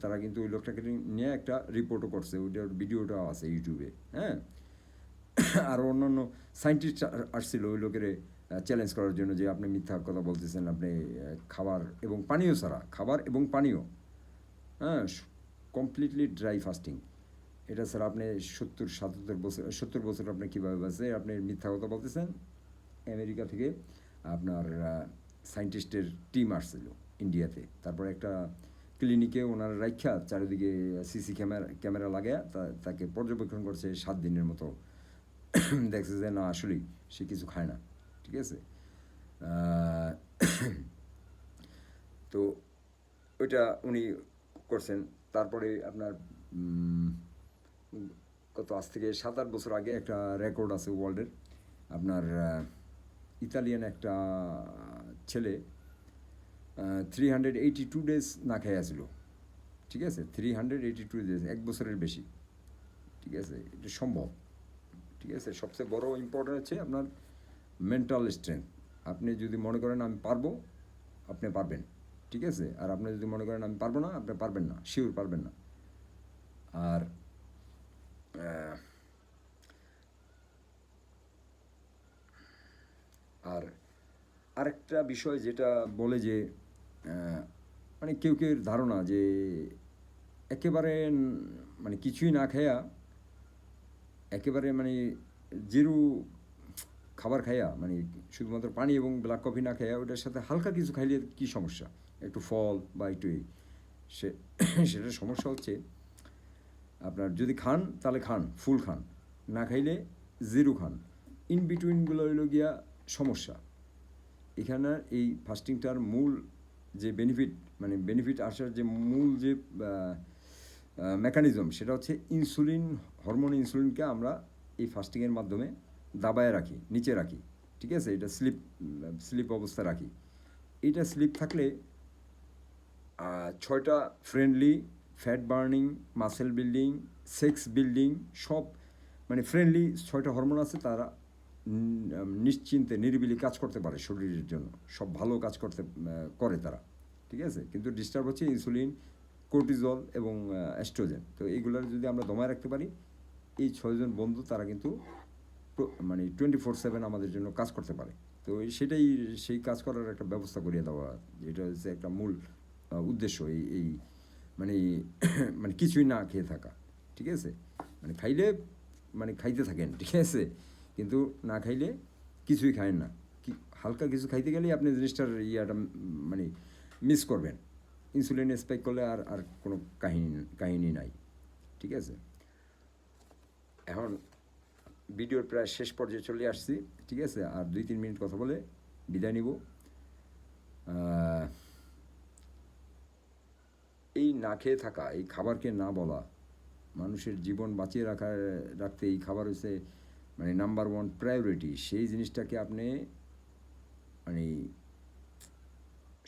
তারা কিন্তু ওই লোকটাকে নিয়ে একটা রিপোর্টও করছে, ওইটার ভিডিওটাও আছে ইউটিউবে, হ্যাঁ। আর অন্যান্য সায়েন্টিস্ট আসছিল ওই লোকের চ্যালেঞ্জ করার জন্য, যে আপনি মিথ্যা কথা বলতেছেন, আপনি খাবার এবং পানীয় ছাড়া, খাবার এবং পানীয়, হ্যাঁ, কমপ্লিটলি ড্রাই ফাস্টিং, এটা ছাড়া আপনি 70 বছর আপনি কীভাবে বাঁচে, আপনি মিথ্যা কথা বলতেছেন। আমেরিকা থেকে আপনার সায়েন্টিস্টের টিম আসছিল ইন্ডিয়াতে, তারপরে একটা ক্লিনিকে ওনার রাইখা চারিদিকে সিসি ক্যামেরা লাগায় তাকে পর্যবেক্ষণ করছে 7 দিনের মতো। দেখছে যে না, আসলেই সে কিছু খায় না, ঠিক আছে। তো ওইটা উনি করছেন। তারপরে আপনার কত, আজ থেকে 7-8 বছর আগে একটা রেকর্ড আছে ওয়ার্ল্ডের, আপনার ইতালিয়ান একটা ছেলে 382 days না খেয়ে আসছিল, ঠিক আছে, 382 days, 1 বছরের বেশি, ঠিক আছে, এটা সম্ভব, ঠিক আছে। সবচেয়ে বড় ইম্পর্টেন্ট হচ্ছে আপনার মেন্টাল স্ট্রেংথ। আপনি যদি মনে করেন আমি পারবো, আপনি পারবেন, ঠিক আছে। আর আপনি যদি মনে করেন আমি পারবো না, আপনি পারবেন না, শিওর পারবেন না। আর আর আরেকটা বিষয় যেটা বলে যে মানে কেউ ধারণা যে একেবারে মানে কিছুই না খায়া, একেবারে মানে জিরো খাবার খাইয়া, মানে শুধুমাত্র পানি এবং ব্ল্যাক কফি না খাইয়া, ওটার সাথে হালকা কিছু খাইলে কী সমস্যা, একটু ফল বা একটু সেটার সমস্যা হচ্ছে আপনার যদি খান তাহলে খান, ফুল খান, না খাইলে জিরো খান, ইন বিটুইনগুলো হইল গিয়া সমস্যা। এখানে এই ফাস্টিংটার মূল যে বেনিফিট আসার যে মূল যে মেকানিজম, সেটা হচ্ছে হরমোন ইনসুলিনকে আমরা এই ফাস্টিংয়ের মাধ্যমে দাবায় রাখি, নিচে রাখি, ঠিক আছে। এটা স্লিপ অবস্থা রাখি। এটা স্লিপ থাকলে 6টা friendly, fat burning, muscle building, sex building, সব মানে ফ্রেন্ডলি 6টা হরমোন আছে, তারা নিশ্চিন্তে নিরিবিলি কাজ করতে পারে শরীরের জন্য, সব ভালো কাজ করে তারা, ঠিক আছে। কিন্তু ডিস্টার্ব হচ্ছে ইনসুলিন, কোর্টিজল এবং অ্যাস্ট্রোজেন। তো এইগুলোর যদি আমরা দমায় রাখতে পারি, এই 6জন বন্ধু তারা কিন্তু মানে 24/7 আমাদের জন্য কাজ করতে পারে। তো সেই কাজ করার একটা ব্যবস্থা করিয়ে দেওয়া, এটা হচ্ছে একটা মূল উদ্দেশ্য। এই মানে মানে কিছুই না খেয়ে থাকা, ঠিক আছে। মানে খাইলে মানে খাইতে থাকেন, ঠিক আছে, কিন্তু না খাইলে কিছুই খায়েন না। হালকা কিছু খাইতে গেলেই আপনি জিনিসটার মানে মিস করবেন। ইনসুলিন স্পাইক করলে আর কোনো কাহিনী নাই, ঠিক আছে। এখন ভিডিওর প্রায় শেষ পর্যায়ে চলে আসছি, ঠিক আছে। আর 2-3 মিনিট কথা বলে বিদায় নিব। এই না খেয়ে থাকা, এই খাবারকে না বলা, মানুষের জীবন বাঁচিয়ে রাখতে এই খাবার হচ্ছে মানে নাম্বার 1 প্রায়োরিটি। সেই জিনিসটাকে আপনি মানে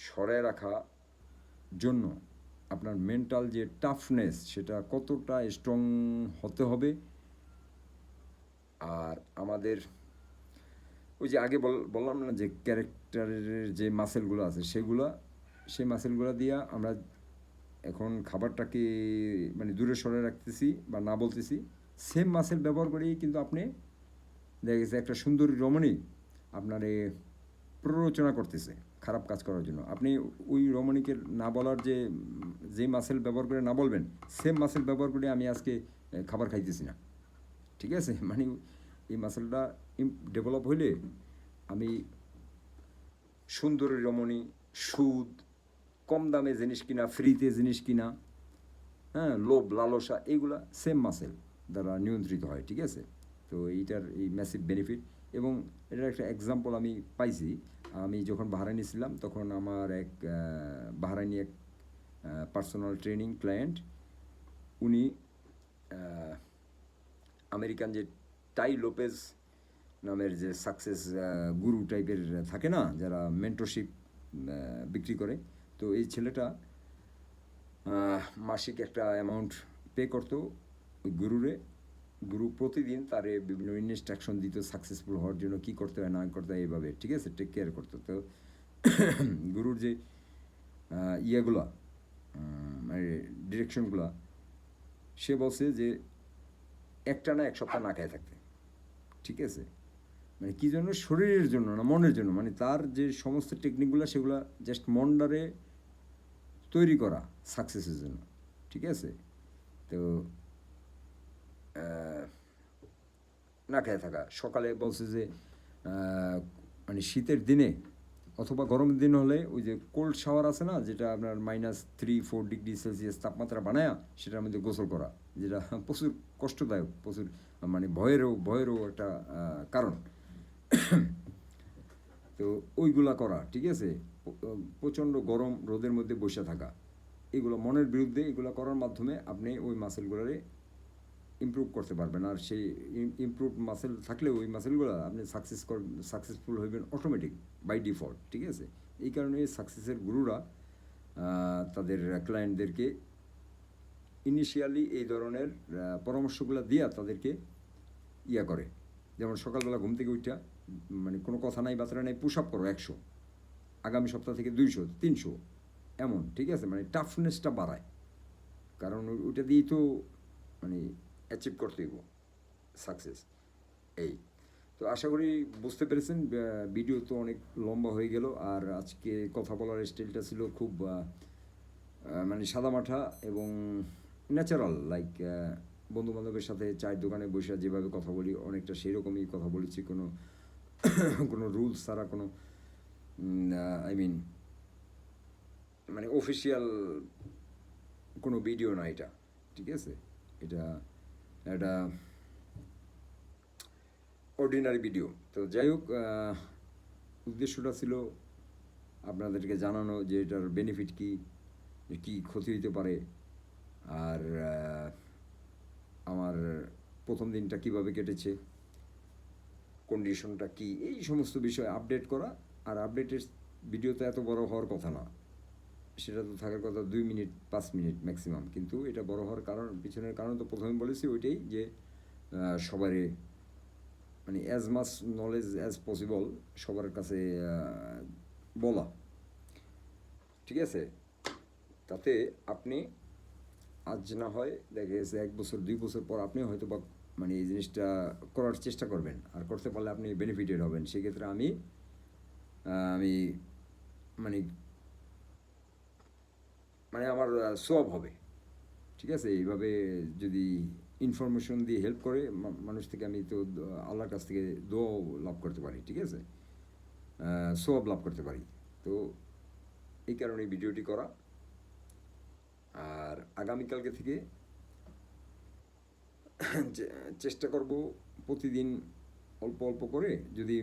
সরায় রাখা জন্য আপনার মেন্টাল যে টাফনেস, সেটা কতটা স্ট্রং হতে হবে। আর আমাদের ওই যে আগে বললাম না যে ক্যারেক্টারের যে মাসেলগুলো আছে, সেই মাসেলগুলো দিয়ে আমরা এখন খাবারটাকে মানে দূরে সরে রাখতেছি বা না বলতেছি, সেম মাসেল ব্যবহার করেই কিন্তু আপনি দেখা গেছে একটা সুন্দরী রমণী আপনারে প্ররোচনা করতেছে খারাপ কাজ করার জন্য, আপনি ওই রমণীকে না বলার যে মাসেল ব্যবহার করে না বলবেন, সেম মাসেল ব্যবহার করে আমি আজকে খাবার খাইতেছি না, ঠিক আছে? মানে এই মাসেলটা ডেভেলপ হইলে আমি সুন্দরী রমণী, সুদ, কম দামে জিনিস কিনা, ফ্রিতে জিনিস কিনা, হ্যাঁ, লোভ লালসা, এইগুলা সেম মাসেল দ্বারা নিয়ন্ত্রিত হয়, ঠিক আছে? তো এইটার এই ম্যাসিভ বেনিফিট, এবং এটার একটা এক্সাম্পল আমি পাইছি। আমি যখন বাহরাইনে ছিলাম তখন আমার এক বাহরাইনি এক পার্সোনাল ট্রেনিং ক্লায়েন্ট, উনি আমেরিকান যে টাই লোপেজ নামের যে সাকসেস গুরু টাইপের থাকে না, যারা মেন্টরশিপ বিক্রি করে, তো এই ছেলেটা মাসিক একটা অ্যামাউন্ট পে করতো ওই গুরুরে। গুরু প্রতিদিন তারে বিভিন্ন ইনস্ট্রাকশন দিত সাকসেসফুল হওয়ার জন্য কী করতে হয় না করতে হয় এইভাবে, ঠিক আছে, টেক কেয়ার করতো। তো গুরুর যে ইয়েগুলা মানে ডিরেকশনগুলা, সে বলছে যে একটা না এক সপ্তাহ না খেয়ে থাকতে, ঠিক আছে? মানে কী জন্য? শরীরের জন্য না, মনের জন্য। মানে তার যে সমস্ত টেকনিকগুলো সেগুলো জাস্ট মনটারে তৈরি করা সাকসেসের জন্য, ঠিক আছে? তো না খেয়ে থাকা, সকালে বলছে যে মানে শীতের দিনে অথবা গরমের দিন হলে ওই যে কোল্ড শাওয়ার আছে না, যেটা আপনার -3-4 ডিগ্রি সেলসিয়াস তাপমাত্রা বানায়া সেটার মধ্যে গোসল করা, যেটা প্রচুর কষ্টদায়ক, প্রচুর মানে ভয়েরও একটা কারণ। তো ওইগুলা করা, ঠিক আছে? প্রচণ্ড গরম রোদের মধ্যে বসে থাকা, এগুলো মনের বিরুদ্ধে, এগুলো করার মাধ্যমে আপনি ওই মাসেলগুলোরে ইমপ্রুভ করতে পারবেন। আর সেই ইমপ্রুভ মাসেল থাকলে ওই মাসেলগুলো আপনি সাকসেসফুল হইবেন অটোমেটিক বাই ডিফল্ট, ঠিক আছে? এই কারণে সাকসেসের গুরুরা তাদের ক্লায়েন্টদেরকে ইনিশিয়ালি এই ধরনের পরামর্শগুলো দিয়া তাদেরকে ইয়া করে। যেমন সকালবেলা ঘুম থেকে উঠা মানে কোনো কথা নাই বাতরা নাই, পুশ আপ করো 100, আগামী সপ্তাহ থেকে 200-300, এমন, ঠিক আছে? মানে টাফনেসটা বাড়ায়, কারণ ওইটা দিয়েই তো মানে অ্যাচিভ করতে হইব সাকসেস। এই তো আশা করি বুঝতে পেরেছেন। ভিডিও তো অনেক লম্বা হয়ে গেল, আর আজকে কথা বলার স্টাইলটা ছিল খুব মানে সাদামাঠা এবং ন্যাচারাল, লাইক বন্ধুবান্ধবের সাথে চায়ের দোকানে বসে যেভাবে কথা বলি অনেকটা সেই রকমই কথা বলেছি, কোনো কোনো রুলস ছাড়া, কোনো আই মিন মানে অফিসিয়াল কোনো ভিডিও না এটা, ঠিক আছে? এটা একটা অর্ডিনারি ভিডিও। তো যাই হোক, উদ্দেশ্যটা ছিল আপনাদেরকে জানানো যে এটার বেনিফিট কী, কী ক্ষতি হইতে পারে, আর আমার প্রথম দিনটা কিভাবে কেটেছে, কন্ডিশনটা কী, এই সমস্ত বিষয় আপডেট করা। আর আপডেটের ভিডিও তো এত বড় হওয়ার কথা না, সেটা তো থাকার কথা 2 মিনিট 5 মিনিট ম্যাক্সিমাম, কিন্তু এটা বড় হওয়ার পিছনের কারণ তো প্রথমে বলেছি ওইটাই, যে সবারই মানে as much knowledge as possible সবার কাছে বলা, ঠিক আছে? তাতে আপনি আজ না হয় দেখা গেছে 1 বছর 2 বছর পর আপনি হয়তো বা মানে এই জিনিসটা করার চেষ্টা করবেন, আর করতে পারলে আপনি বেনিফিটেড হবেন। সেক্ষেত্রে আমি মানে মানে আমার সওয়াব হবে, ঠিক আছে? এইভাবে যদি ইনফরমেশন দিয়ে হেল্প করে মানুষ থেকে, আমি তো আল্লাহর কাছ থেকে দোয়াও লাভ করতে পারি, ঠিক আছে? সওয়াব লাভ করতে পারি। তো এই কারণে ভিডিওটি করা। আর আগামীকালকে থেকে চেষ্টা করব প্রতিদিন অল্প অল্প করে, যদি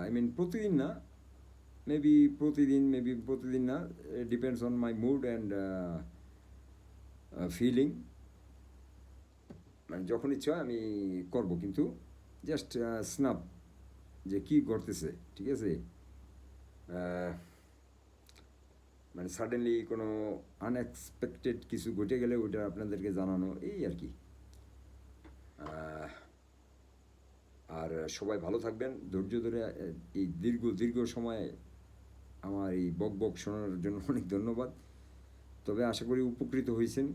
আই মিন প্রতিদিন না, মেবি প্রতিদিন না, depends on my mood and feeling, মানে যখন ইচ্ছা হয় আমি করব, কিন্তু জাস্ট স্ন্যাপ যে কী ঘটতেছে, ঠিক আছে? মানে সাডেনলি কোনো আনএক্সপেক্টেড কিছু ঘটে গেলে ওইটা আপনাদেরকে জানানো, এই আর কি। আর সবাই ভালো থাকবেন, ধৈর্য ধরে এই দীর্ঘ সময় আমার এই বক শোনার জন্য অনেক ধন্যবাদ। তবে আশা করি উপকৃত হয়েছেন।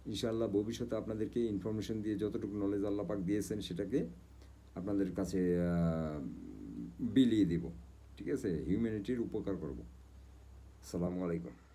ইনশাআল্লাহ ভবিষ্যতে আপনাদেরকে ইনফরমেশন দিয়ে যতটুকু নলেজ আল্লাহ পাক দিয়েছেন সেটাকে আপনাদের কাছে বিলিয়ে দেব, ঠিক আছে, হিউম্যানিটির উপকার করব। আসসালামু আলাইকুম।